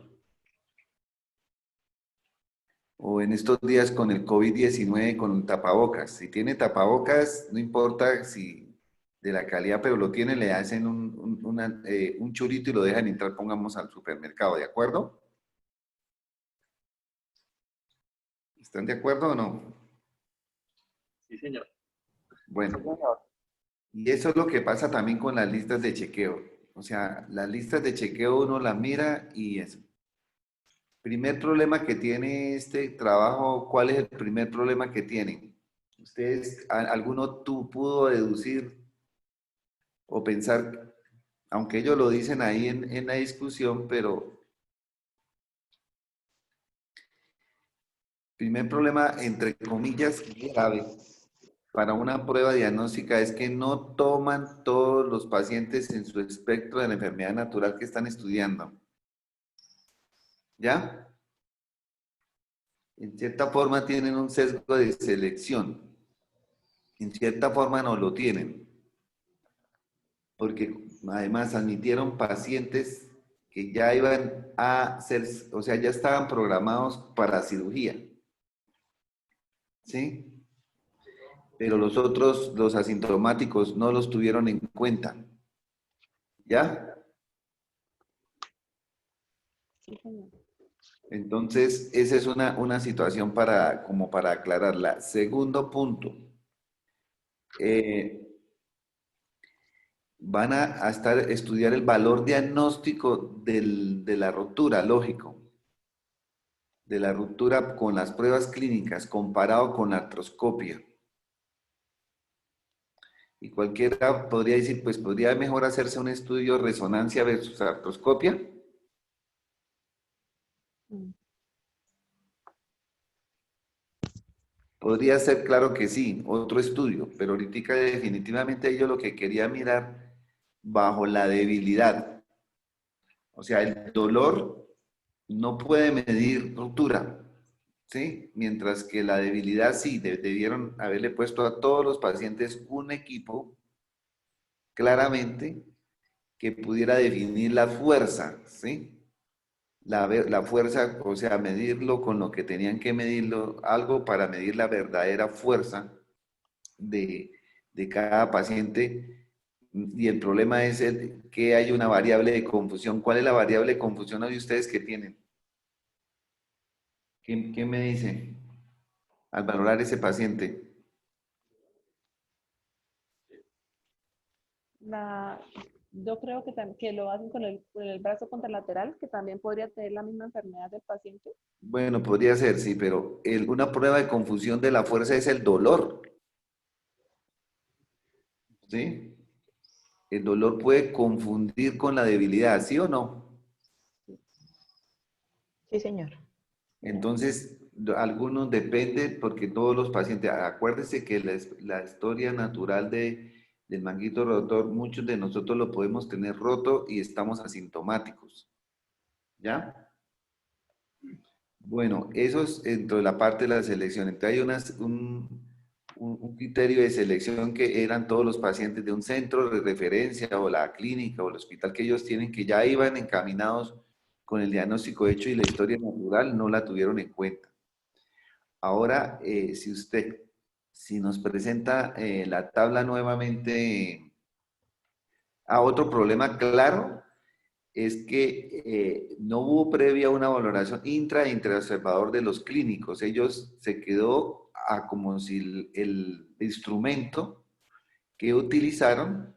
O en estos días con el COVID-19, con un tapabocas. Si tiene tapabocas, no importa si de la calidad, pero lo tiene, le hacen un churito y lo dejan entrar, pongamos, al supermercado, ¿de acuerdo? ¿Están de acuerdo o no? Sí, señor. Bueno, y eso es lo que pasa también con las listas de chequeo. O sea, las listas de chequeo uno las mira y eso. Primer problema que tiene este trabajo, ¿cuál es el primer problema que tienen? ¿Ustedes, alguno pudo deducir o pensar, aunque ellos lo dicen ahí en la discusión, pero primer problema, entre comillas, grave para una prueba diagnóstica es que no toman todos los pacientes en su espectro de la enfermedad natural que están estudiando. ¿Ya? En cierta forma tienen un sesgo de selección. En cierta forma no lo tienen. Porque además admitieron pacientes que ya iban a ser, o sea, ya estaban programados para cirugía. ¿Sí? Pero los otros, los asintomáticos, no los tuvieron en cuenta. ¿Ya? Entonces, esa es una situación como para aclararla. Segundo punto. Van a estudiar el valor diagnóstico de la ruptura, lógico. De la ruptura con las pruebas clínicas comparado con la artroscopia. Y cualquiera podría decir, pues podría mejor hacerse un estudio de resonancia versus artroscopia. Podría ser, claro que sí, otro estudio, pero ahorita definitivamente ellos lo que quería mirar bajo la debilidad. O sea, el dolor no puede medir ruptura, ¿sí? Mientras que la debilidad sí, debieron haberle puesto a todos los pacientes un equipo claramente que pudiera definir la fuerza, ¿sí? La fuerza, o sea, medirlo con lo que tenían que medirlo, algo para medir la verdadera fuerza de, de cada paciente. Y el problema es que hay una variable de confusión. ¿Cuál es la variable de confusión de ustedes que tienen? ¿Quién me dice al valorar ese paciente? La, yo creo que, que lo hacen con el brazo contralateral, que también podría tener la misma enfermedad del paciente. Bueno, podría ser, sí, pero una prueba de confusión de la fuerza es el dolor, ¿sí? El dolor puede confundir con la debilidad, ¿sí o no? Sí, señor. Entonces, algunos dependen porque todos los pacientes, acuérdense que la historia natural del manguito rotor, muchos de nosotros lo podemos tener roto y estamos asintomáticos, ¿ya? Bueno, eso es dentro de la parte de la selección. Entonces hay un criterio de selección que eran todos los pacientes de un centro de referencia o la clínica o el hospital que ellos tienen que ya iban encaminados con el diagnóstico hecho y la historia natural no la tuvieron en cuenta. Ahora, si nos presenta la tabla nuevamente, otro problema claro es que no hubo previa una valoración intra e intraobservador de los clínicos. Ellos se quedó a como si el instrumento que utilizaron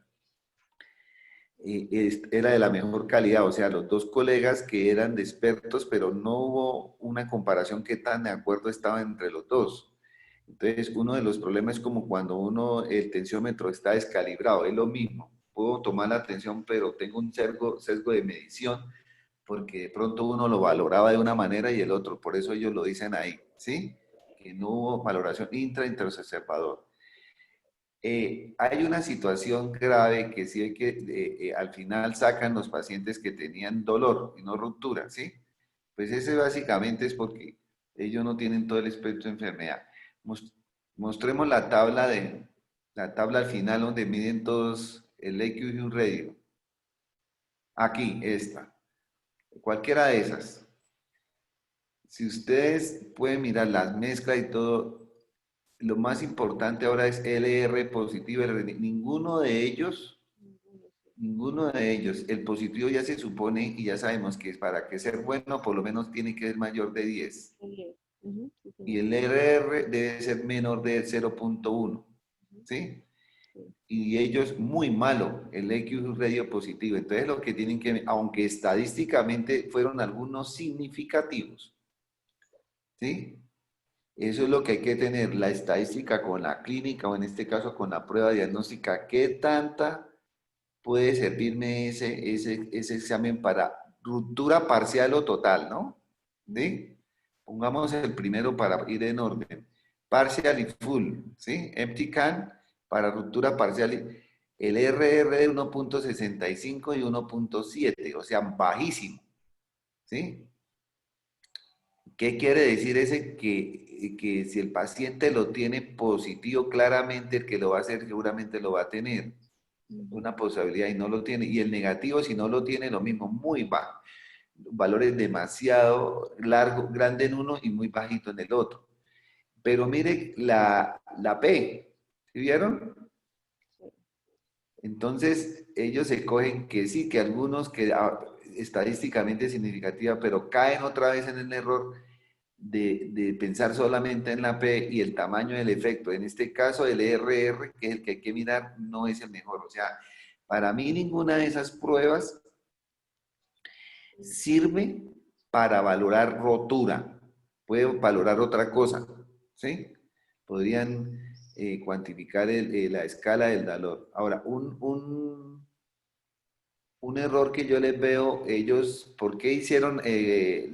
era de la mejor calidad. O sea, los dos colegas que eran de expertos, pero no hubo una comparación que tan de acuerdo estaba entre los dos. Entonces, uno de los problemas es como cuando el tensiómetro está descalibrado, es lo mismo. Puedo tomar la tensión, pero tengo un sesgo de medición porque de pronto uno lo valoraba de una manera y el otro. Por eso ellos lo dicen ahí, ¿sí? Que no hubo valoración intraobservador. Hay una situación grave que sí hay que, al final sacan los pacientes que tenían dolor y no ruptura, ¿sí? Pues ese básicamente es porque ellos no tienen todo el espectro de enfermedad. Mostremos la tabla al final donde miden todos el EQ y un radio. Aquí, esta. Cualquiera de esas. Si ustedes pueden mirar las mezclas y todo, lo más importante ahora es LR positivo, LR. Ninguno de ellos, el positivo ya se supone y ya sabemos que para que ser bueno por lo menos tiene que ser mayor de 10. Ujú, sí, Y señor. el RR debe ser menor de 0.1, ¿sí? Y ellos muy malo, el EQ radio positivo. Entonces lo que tienen que, aunque estadísticamente fueron algunos significativos, ¿sí? Eso es lo que hay que tener, la estadística con la clínica o en este caso con la prueba diagnóstica. ¿Qué tanta puede servirme ese examen para ruptura parcial o total, ¿no? ¿Sí? Pongamos el primero para ir en orden. Parcial y full, ¿sí? Empty can para ruptura parcial. El RR de 1.65 y 1.7, o sea, bajísimo, ¿sí? ¿Qué quiere decir ese? Que si el paciente lo tiene positivo, claramente el que lo va a hacer seguramente lo va a tener. Una posibilidad y no lo tiene. Y el negativo, si no lo tiene, lo mismo, muy bajo. Valores demasiado largo, grande en uno y muy bajito en el otro. Pero mire la P, ¿sí vieron? Entonces, ellos se cogen que sí, que algunos que estadísticamente significativa, pero caen otra vez en el error de pensar solamente en la P y el tamaño del efecto. En este caso, el RR, que es el que hay que mirar, no es el mejor. O sea, para mí ninguna de esas pruebas sirve para valorar rotura. Puede valorar otra cosa, ¿sí? Podrían cuantificar la escala del dolor. Ahora, un error que yo les veo, ellos, ¿por qué hicieron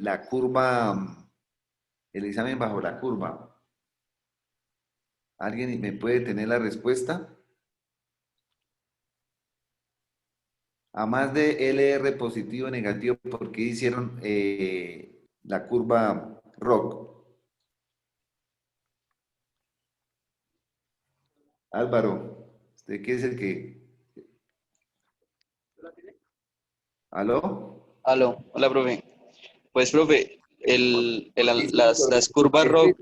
la curva, el examen bajo la curva? ¿Alguien me puede tener la respuesta? A más de LR positivo o negativo, ¿por qué hicieron la curva ROC? Álvaro, ¿usted qué es el que? ¿Aló? Aló, hola, profe. Pues, profe, las curvas Este, ROC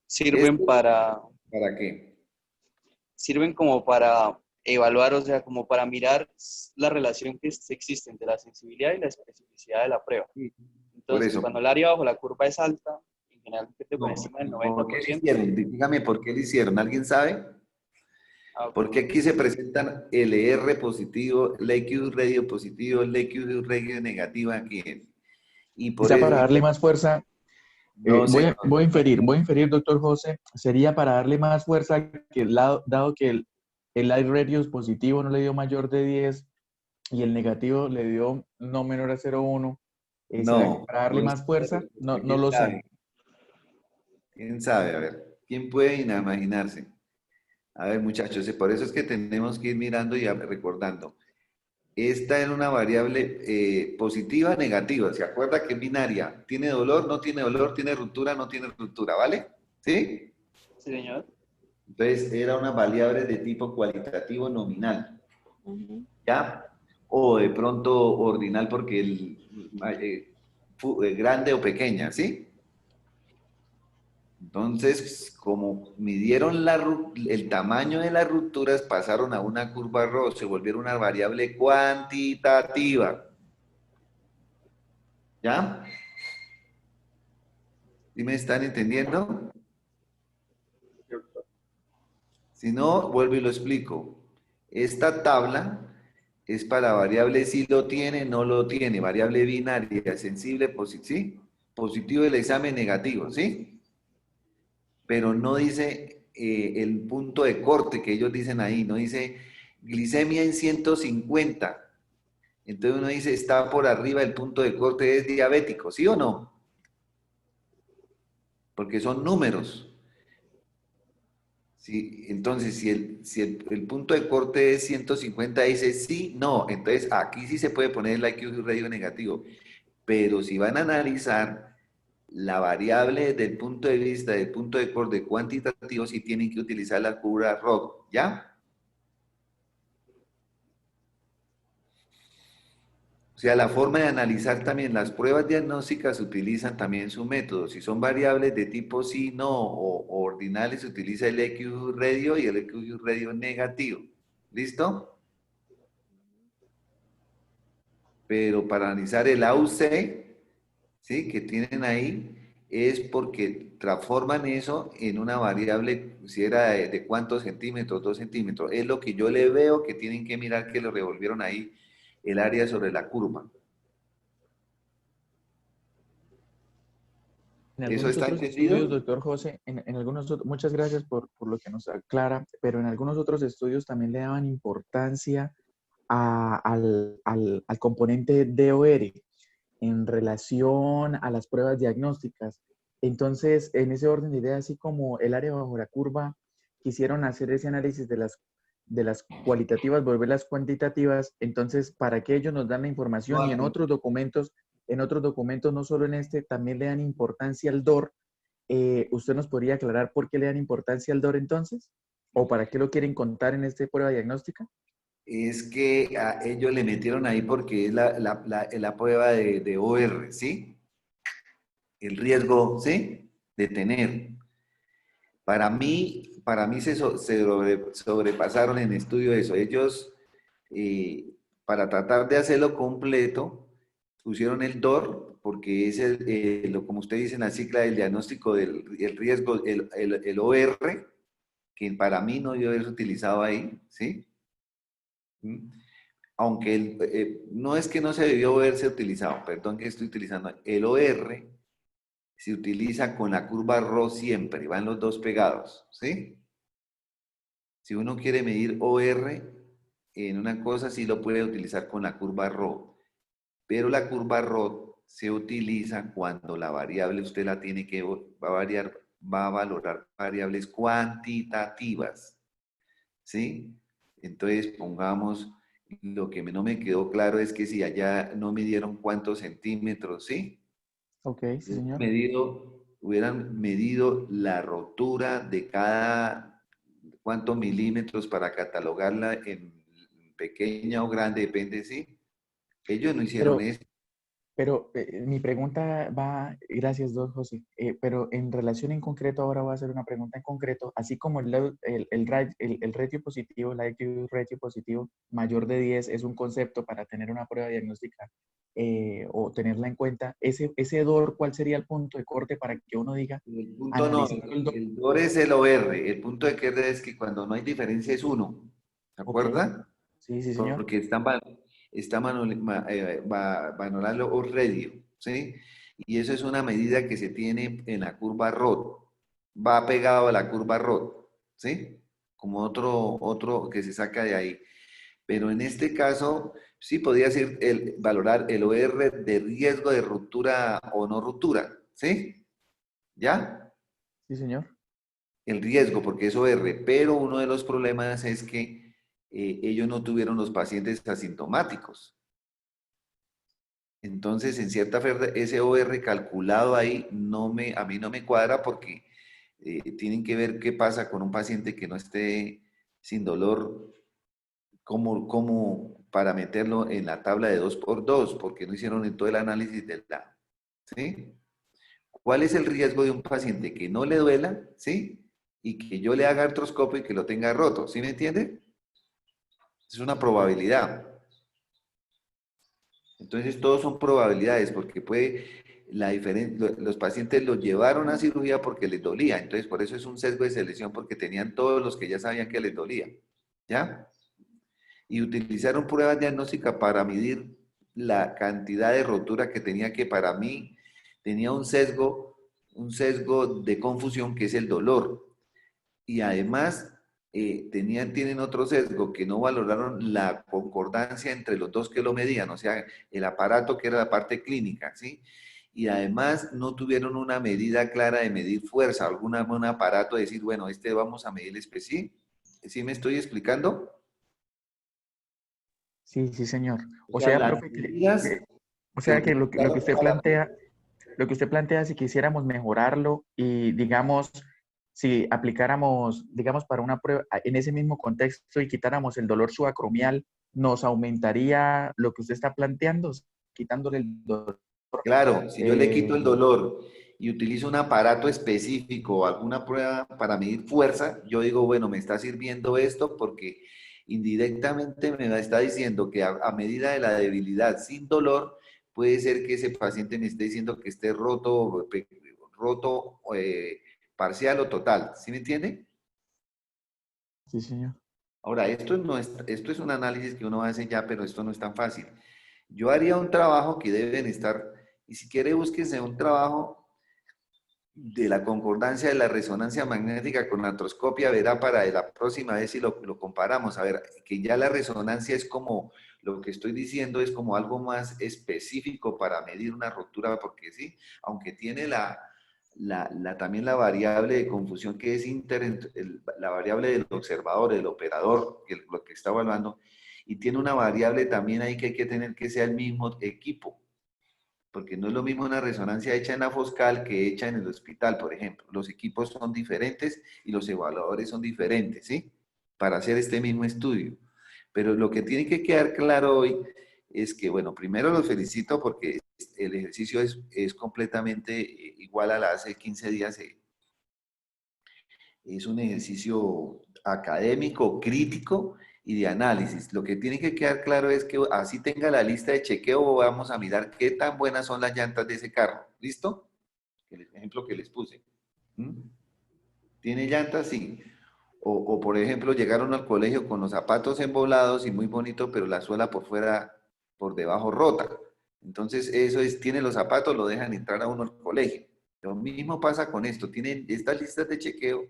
sirven este, para, ¿para qué? sirven como para evaluar, o sea, como para mirar la relación que existe entre la sensibilidad y la especificidad de la prueba. Sí, por Entonces, eso. cuando el área bajo la curva es alta, en general por No, encima del ¿por qué lo 90%, hicieron? Dígame por qué lo hicieron. ¿Alguien sabe? ah, Porque aquí se presentan LR positivo, LQ radio positivo, LQ radio negativa aquí. Y por Quizá eso, para darle más fuerza, no sé, voy a inferir, doctor José, sería para darle más fuerza que dado que el live radius positivo no le dio mayor de 10 y el negativo le dio no menor a 0,1, ¿será que no, para darle no más fuerza? No, sé, no ¿quién lo sé. sabe? ¿Quién sabe? A ver, ¿quién puede imaginarse? A ver, muchachos, por eso es que tenemos que ir mirando y recordando. Esta es una variable positiva, negativa. ¿Se acuerda que es binaria? ¿Tiene dolor? ¿No tiene dolor? ¿Tiene ruptura? ¿No tiene ruptura? ¿Vale? ¿Sí? sí, señor. Entonces, era una variable de tipo cualitativo nominal. Ujú. ¿Ya? O de pronto ordinal porque grande o pequeña, ¿sí? Entonces, como midieron el tamaño de las rupturas, pasaron a una curva ROS, se volvieron una variable cuantitativa. ¿Ya? ¿Sí me están entendiendo? Si no, vuelvo y lo explico. Esta tabla es para variable si lo tiene, no lo tiene, variable binaria, sensible, ¿sí? Positivo del examen, negativo, ¿sí? Pero no dice el punto de corte que ellos dicen ahí, no dice glicemia en 150. Entonces uno dice, está por arriba del punto de corte, es diabético, ¿sí o no? Porque son números. Sí, entonces, si el punto de corte es 150, dice sí, no. Entonces, aquí sí se puede poner el IQ radio negativo. Pero si van a analizar la variable desde el punto de vista del punto de corte cuantitativo, sí tienen que utilizar la curva ROC, ¿ya? O sea, la forma de analizar también las pruebas diagnósticas utilizan también su método. Si son variables de tipo sí, no o ordinales, se utiliza el EQ radio y el EQ radio negativo. ¿Listo? Pero para analizar el AUC, ¿sí? Que tienen ahí, es porque transforman eso en una variable, si era de cuántos centímetros, 2 centímetros. Es lo que yo le veo que tienen que mirar que lo revolvieron ahí, el área sobre la curva. En ¿Eso algunos está otros estudios, entendido? doctor José, en algunos muchas gracias por lo que nos aclara, pero en algunos otros estudios también le daban importancia al componente DOR en relación a las pruebas diagnósticas. Entonces, en ese orden de ideas, así como el área bajo la curva, quisieron hacer ese análisis de las cualitativas, volverlas cuantitativas. Entonces, para que ellos nos dan la información y en otros documentos, no solo en este, también le dan importancia al DOR. ¿Usted nos podría aclarar por qué le dan importancia al DOR entonces? ¿O para qué lo quieren contar en esta prueba diagnóstica? Es que a ellos le metieron ahí porque es la prueba de OR, ¿sí? El riesgo, ¿sí? De tener. Para mí se sobrepasaron en estudio eso. Ellos, para tratar de hacerlo completo, pusieron el DOR, porque es como usted dice en la sigla del diagnóstico del el riesgo, el OR, que para mí no debió haberse utilizado ahí, ¿sí? ¿Mm? Aunque no es que no se debió haberse utilizado, perdón que estoy utilizando, el OR se utiliza con la curva ρ siempre, van los dos pegados, ¿sí? Si uno quiere medir OR en una cosa, sí lo puede utilizar con la curva ρ, pero la curva ρ se utiliza cuando la variable usted la tiene que va a variar va a valorar variables cuantitativas, ¿sí? Entonces, pongamos, lo que no me quedó claro es que si allá no midieron cuántos centímetros, ¿sí? Ok, sí, señor. Hubieran medido la rotura de cada cuántos milímetros para catalogarla en pequeña o grande, depende, ¿sí? Ellos no hicieron Pero, eso. pero mi pregunta va, gracias, don José, pero en relación en concreto, ahora voy a hacer una pregunta en concreto, así como el ratio positivo, el IQ ratio positivo mayor de 10 es un concepto para tener una prueba diagnóstica o tenerla en cuenta, ese DOR, ¿cuál sería el punto de corte para que uno diga, El punto no, analizando el DOR? el DOR es el OR. El punto de queda es que cuando no hay diferencia es uno. ¿Se Ok, acuerda? sí, sí, señor. Porque está valorando o radio, ¿sí? Y eso es una medida que se tiene en la curva ROT. Va pegado a la curva ROT, ¿sí? Como otro que se saca de ahí. Pero en este caso, sí podría ser valorar el OR de riesgo de ruptura o no ruptura, ¿sí? ¿Ya? Sí, señor. El riesgo, porque es OR, pero uno de los problemas es que ellos no tuvieron los pacientes asintomáticos. Entonces, en cierta forma, ese OR calculado ahí a mí no me cuadra porque tienen que ver qué pasa con un paciente que no esté sin dolor, como para meterlo en la tabla de 2 por 2 porque no hicieron en todo el análisis del lado. ¿Sí? ¿Cuál es el riesgo de un paciente que no le duela, ¿sí? Y que yo le haga artroscopio y que lo tenga roto, ¿sí me entiende? Es una probabilidad. Entonces, todos son probabilidades, porque los pacientes los llevaron a cirugía porque les dolía. Entonces, por eso es un sesgo de selección, porque tenían todos los que ya sabían que les dolía. ¿Ya? Y utilizaron pruebas diagnósticas para medir la cantidad de rotura que tenía, que para mí tenía un sesgo de confusión, que es el dolor. Y además tienen otro sesgo, que no valoraron la concordancia entre los dos que lo medían, o sea, el aparato que era la parte clínica, ¿sí? Y además no tuvieron una medida clara de medir fuerza, algún aparato de decir, bueno, este vamos a medir especie. ¿Sí me estoy explicando? Sí, sí, señor. O O sea, sea, las profe, medidas o se sea que lo que utilizaron usted para plantea, lo que usted plantea, si quisiéramos mejorarlo y digamos, si aplicáramos, digamos, para una prueba en ese mismo contexto y quitáramos el dolor subacromial, nos aumentaría lo que usted está planteando, quitándole el dolor. Claro, si yo le quito el Eh, dolor y utilizo un aparato específico o alguna prueba para medir fuerza, yo digo, bueno, me está sirviendo esto porque indirectamente me está diciendo que a medida de la debilidad sin dolor, puede ser que ese paciente me esté diciendo que esté roto parcial o total. ¿Sí me entiende? sí, señor. Ahora, esto es un análisis que uno hace ya, pero esto no es tan fácil. Yo haría un trabajo que deben estar, y si quiere búsquense un trabajo de la concordancia de la resonancia magnética con la artroscopia, verá para la próxima vez si lo comparamos, a ver, que ya la resonancia es como, lo que estoy diciendo es como algo más específico para medir una ruptura, porque sí, aunque tiene también la variable de confusión que es la variable del observador, del operador, lo que está evaluando, y tiene una variable también ahí que hay que tener que sea el mismo equipo, porque no es lo mismo una resonancia hecha en la Foscal que hecha en el hospital, por ejemplo. Los equipos son diferentes y los evaluadores son diferentes, ¿sí? Para hacer este mismo estudio. Pero lo que tiene que quedar claro hoy es que, bueno, primero los felicito porque el ejercicio es completamente igual a la hace 15 días. Es un ejercicio académico, crítico y de análisis. Lo que tiene que quedar claro es que así tenga la lista de chequeo, vamos a mirar qué tan buenas son las llantas de ese carro. ¿Listo? El ejemplo que les puse. ¿Mm? ¿Tiene llantas? Sí. Por ejemplo, llegaron al colegio con los zapatos embolados y muy bonito, pero la suela por fuera, por debajo rota. Entonces, tienen los zapatos, lo dejan entrar a uno al colegio. Lo mismo pasa con esto. Tienen estas listas de chequeo,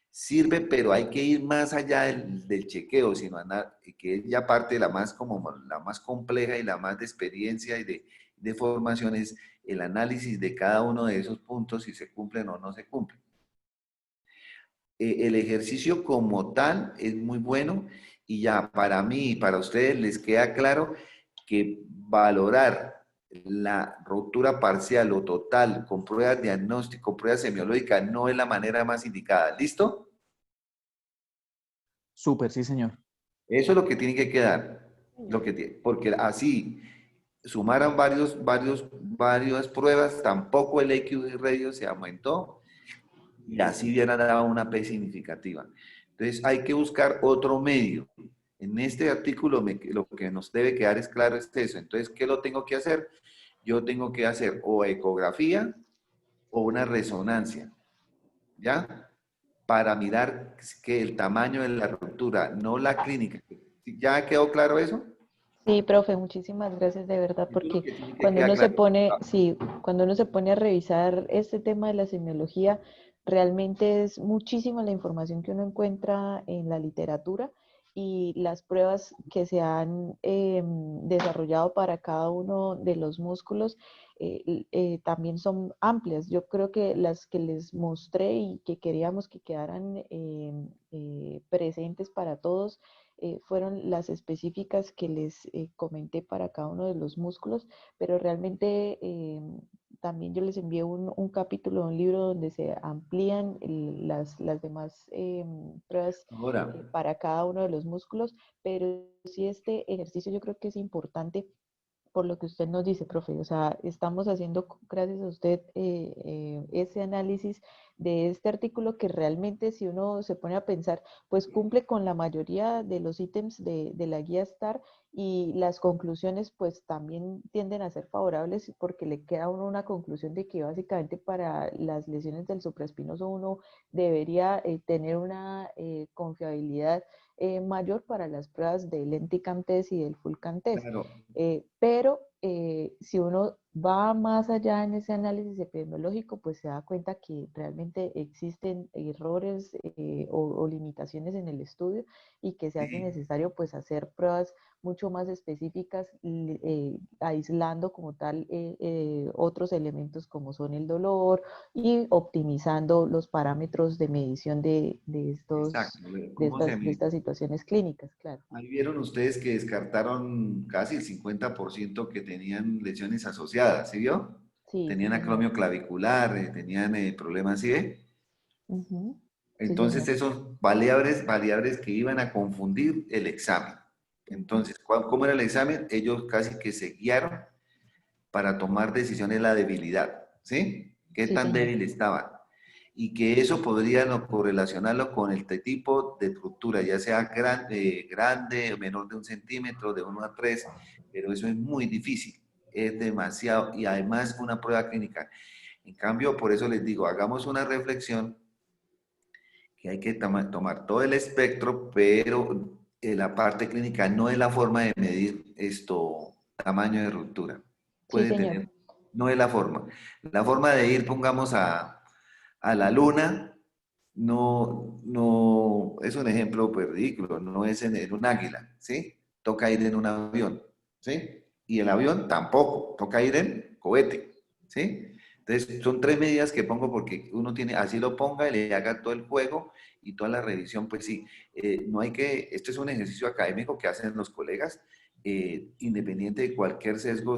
sirve, pero hay que ir más allá del chequeo, sino que es ya parte de la más compleja y la más de experiencia y de formación, es el análisis de cada uno de esos puntos, si se cumplen o no se cumplen. el ejercicio como tal es muy bueno y ya para mí y para ustedes les queda claro que valorar la ruptura parcial o total con pruebas diagnóstico, pruebas semiológicas, no es la manera más indicada. ¿Listo? Súper, sí, señor. Eso es lo que tiene que quedar. Porque así sumaron varias pruebas, tampoco el EQ radio se aumentó y así hubiera dado una P significativa. Entonces hay que buscar otro medio. En este artículo lo que nos debe quedar es claro es eso. Entonces, ¿qué lo tengo que hacer? Yo tengo que hacer o ecografía o una resonancia, ¿ya? Para mirar que el tamaño de la ruptura, no la clínica. ¿Ya quedó claro eso? Sí, profe, muchísimas gracias de verdad, Eso es lo porque que tiene que cuando quedar uno se claro. pone, sí, cuando uno se pone a revisar este tema de la semiología, realmente es muchísima la información que uno encuentra en la literatura y las pruebas que se han desarrollado para cada uno de los músculos también son amplias. Yo creo que las que les mostré y que queríamos que quedaran presentes para todos fueron las específicas que les comenté para cada uno de los músculos, pero realmente también yo les envié un capítulo, un libro donde se amplían las demás pruebas Ahora, para cada uno de los músculos, pero sí este ejercicio yo creo que es importante por lo que usted nos dice, profe. O sea, estamos haciendo, gracias a usted, ese análisis de este artículo que realmente, si uno se pone a pensar, pues cumple con la mayoría de los ítems de la guía STAR y las conclusiones pues también tienden a ser favorables porque le queda a uno una conclusión de que básicamente para las lesiones del supraespinoso uno debería tener una confiabilidad mayor para las pruebas del Lenticam test y del Fulcam test. claro, Pero si uno va más allá en ese análisis epidemiológico, pues se da cuenta que realmente existen errores o limitaciones en el estudio y que se hace sí, necesario pues hacer pruebas mucho más específicas, aislando como tal otros elementos como son el dolor y optimizando los parámetros de medición exacto. de ¿Cómo se de mide? estas situaciones clínicas, claro. Ahí vieron ustedes que descartaron casi el 50% que tenían lesiones asociadas, ¿sí vio? Sí, sí, Tenían señor. acromio clavicular, tenían problemas, ¿sí ve? Ujú. Sí, Entonces, señor. esos variables que iban a confundir el examen. Ujú. Entonces, ¿cómo era el examen? Ellos casi que se guiaron para tomar decisiones la debilidad, ¿sí? ¿Qué Sí, tan señor. débil estaban? Y que eso podrían correlacionarlo con el tipo de estructura, ya sea grande o menor de 1 centímetro, de 1 a 3, pero eso es muy difícil, es demasiado, y además una prueba clínica. En cambio, por eso les digo, hagamos una reflexión que hay que tomar todo el espectro, pero la parte clínica no es la forma de medir tamaño de ruptura. Sí, Puede señor. tener, no es la forma. La forma de ir, pongamos a la luna, no, es un ejemplo pues, ridículo, no es en un águila, ¿sí? Toca ir en un avión, ¿sí? Y el avión tampoco, toca ir en cohete, ¿sí? Entonces, son 3 medidas que pongo porque uno tiene, así lo ponga y le haga todo el juego y toda la revisión, pues sí, no hay que, esto es un ejercicio académico que hacen los colegas, independiente de cualquier sesgo,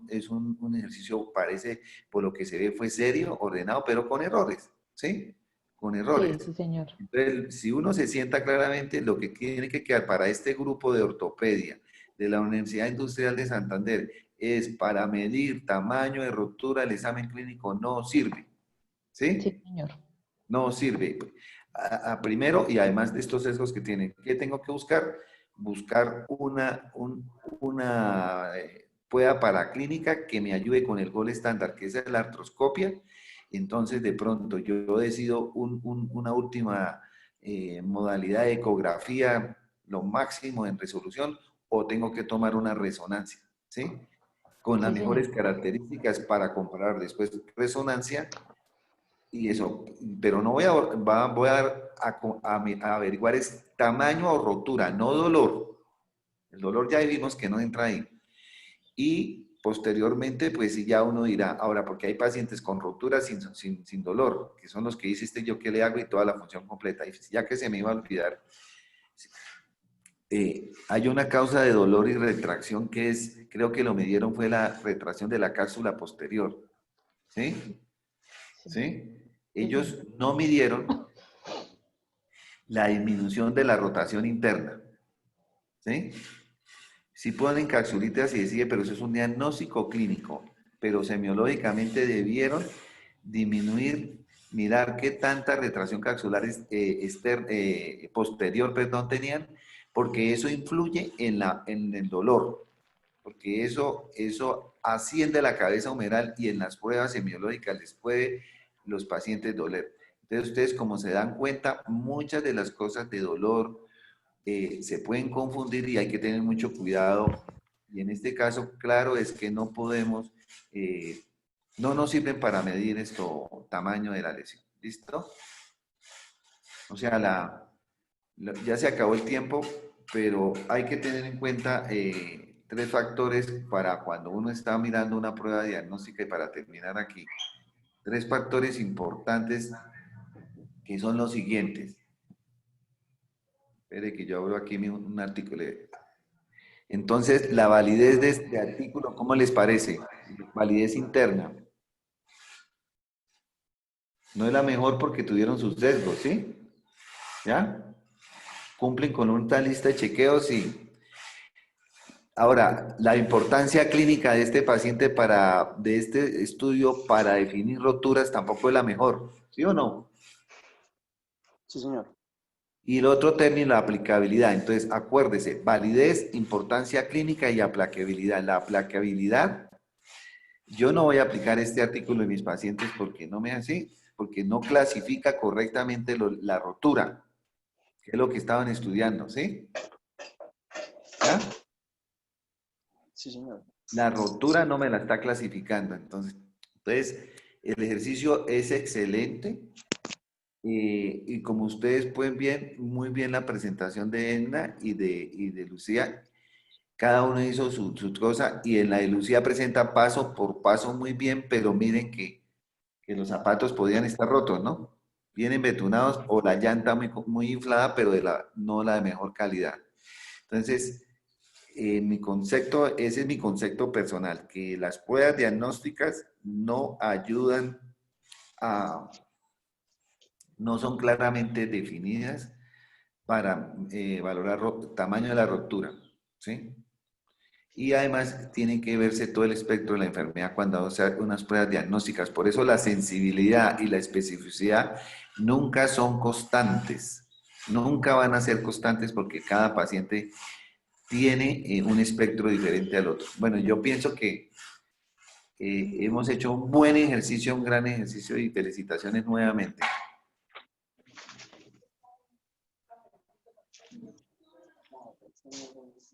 es un ejercicio, parece, por lo que se ve, fue serio, ordenado, pero con errores, ¿sí? Con Sí, errores. sí, señor. Entonces, si uno se sienta claramente, lo que tiene que quedar para este grupo de ortopedia de la Universidad Industrial de Santander es para medir tamaño de ruptura, el examen clínico no sirve, Sí, ¿sí? señor. No sirve. Primero, y además de estos sesgos que tienen, ¿qué tengo que buscar? Buscar una prueba paraclínica que me ayude con el gol estándar, que es la artroscopia. Entonces, de pronto, yo decido una última modalidad de ecografía, lo máximo en resolución, o tengo que tomar una resonancia, ¿sí? Con las Sí, señor. mejores características para comparar después resonancia y eso, pero no voy a averiguar es tamaño o rotura, no dolor. El dolor ya vimos que no entra ahí. Y posteriormente, pues sí, ya uno dirá, ahora, porque hay pacientes con rotura sin dolor, que son los que dice yo qué le hago y toda la función completa. Y ya que se me iba a olvidar, hay una causa de dolor y retracción que es, creo que lo midieron, fue la retracción de la cápsula posterior. ¿Sí? Sí, ¿Sí? sí, Ellos señor. no midieron la disminución de la rotación interna. ¿Sí? Sí ponen capsulitas y decía, pero eso es un diagnóstico clínico, pero semiológicamente debieron disminuir, mirar qué tanta retracción capsular posterior, perdón, tenían, porque eso influye en el dolor, porque eso asciende la cabeza humeral y en las pruebas semiológicas les puede los pacientes doler. Entonces ustedes, como se dan cuenta, muchas de las cosas de dolor, se pueden confundir y hay que tener mucho cuidado. Y en este caso, claro, es que no podemos, no nos sirven para medir esto, tamaño de la lesión. ¿Listo? O sea, ya se acabó el tiempo, pero hay que tener en cuenta tres factores para cuando uno está mirando una prueba diagnóstica y para terminar aquí. Tres factores importantes que son los siguientes. Espere que yo abro aquí un artículo. Entonces, la validez de este artículo, ¿cómo les parece? Validez interna. No es la mejor porque tuvieron sus sesgos, ¿sí? ¿Ya? Cumplen con una lista de chequeos, sí. Ahora, la importancia clínica de este paciente de este estudio para definir roturas tampoco es la mejor, ¿sí o no? Sí, señor. Y el otro término, la aplicabilidad. Entonces, acuérdese, validez, importancia clínica y aplicabilidad. La aplicabilidad, yo no voy a aplicar este artículo en mis pacientes porque no me así, porque no clasifica correctamente la rotura, que es lo que estaban estudiando, ¿sí? ¿Ya? Sí, señor. La rotura no me la está clasificando. Entonces el ejercicio es excelente. Y como ustedes pueden ver, muy bien la presentación de Edna y de Lucía. Cada uno hizo su cosa y en la de Lucía presenta paso por paso muy bien, pero miren que los zapatos podían estar rotos, ¿no? Bien embetunados o la llanta muy inflada, pero no la de mejor calidad. Entonces, mi concepto, ese es mi concepto personal, que las pruebas diagnósticas no ayudan no son claramente definidas para valorar tamaño de la ruptura, ¿sí? Y además tiene que verse todo el espectro de la enfermedad cuando se hacen unas pruebas diagnósticas. Por eso la sensibilidad y la especificidad nunca son constantes. Nunca van a ser constantes porque cada paciente tiene un espectro diferente al otro. Bueno, yo pienso que hemos hecho un buen ejercicio, un gran ejercicio y felicitaciones nuevamente.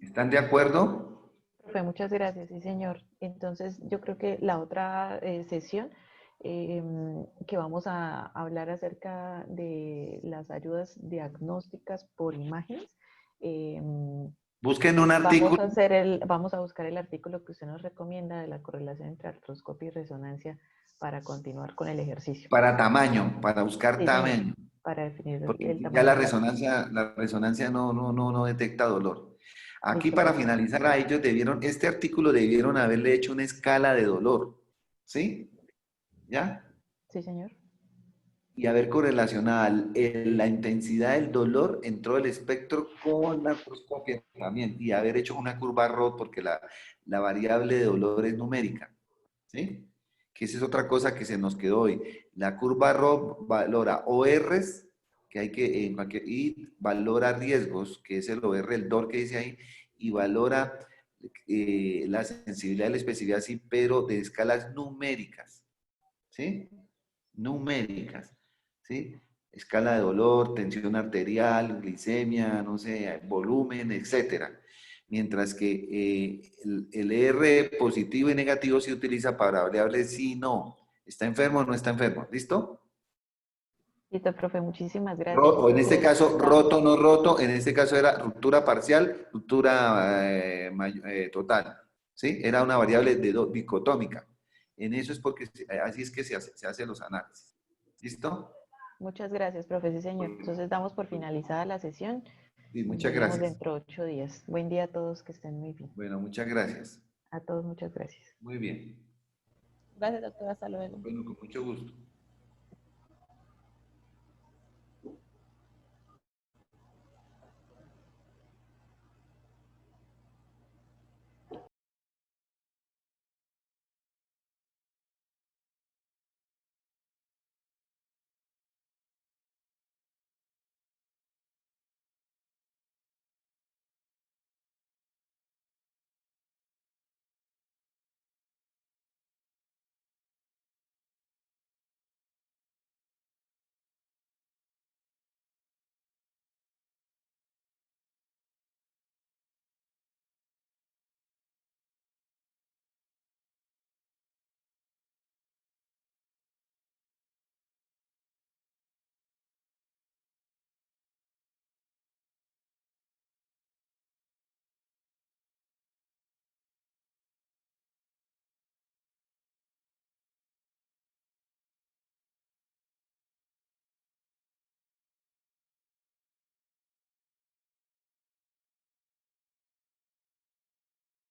¿Están de acuerdo? Profe, muchas gracias, sí, señor. Entonces, yo creo que la otra sesión que vamos a hablar acerca de las ayudas diagnósticas por imágenes. Busquen un artículo Vamos a buscar el artículo que usted nos recomienda de la correlación entre artroscopia y resonancia para continuar con el ejercicio. para tamaño, para buscar Sí, señor, tamaño, para definir porque el ya tamaño de la... la resonancia no detecta dolor. Aquí Listo, para profe. finalizar, a ellos este artículo debieron haberle hecho una escala de dolor, ¿sí? ¿Ya? Sí, señor. Y haber correlacionado la intensidad del dolor en todo el espectro con la artroscopia también, y haber hecho una curva ROT porque la variable de dolor es numérica, ¿sí? Que esa es otra cosa que se nos quedó hoy. La curva ROT valora ORs, que hay que, y valora riesgos, que es el OR, el DOR que dice ahí, y valora la sensibilidad y la especificidad, sí, pero de escalas numéricas, ¿sí? Numéricas, ¿sí? Escala de dolor, tensión arterial, glicemia, no sé, volumen, etcétera. Mientras que el R positivo y negativo se utiliza para variables sí, no. ¿Está enfermo o no está enfermo? ¿Listo? Listo, profe, muchísimas gracias. O en este caso, Estamos... roto o no roto, en este caso era ruptura parcial, ruptura total. ¿sí? Era una variable dicotómica. En eso es porque así es que se hacen los análisis. ¿Listo? Muchas gracias, profe. Sí, señor. Entonces damos por finalizada la sesión Sí, y nos muchas vemos gracias. dentro de 8 días. Buen día a todos, que estén muy bien. Bueno, muchas gracias. A todos, muchas gracias. Muy bien. Gracias, doctora. Hasta luego. Bueno, con mucho gusto.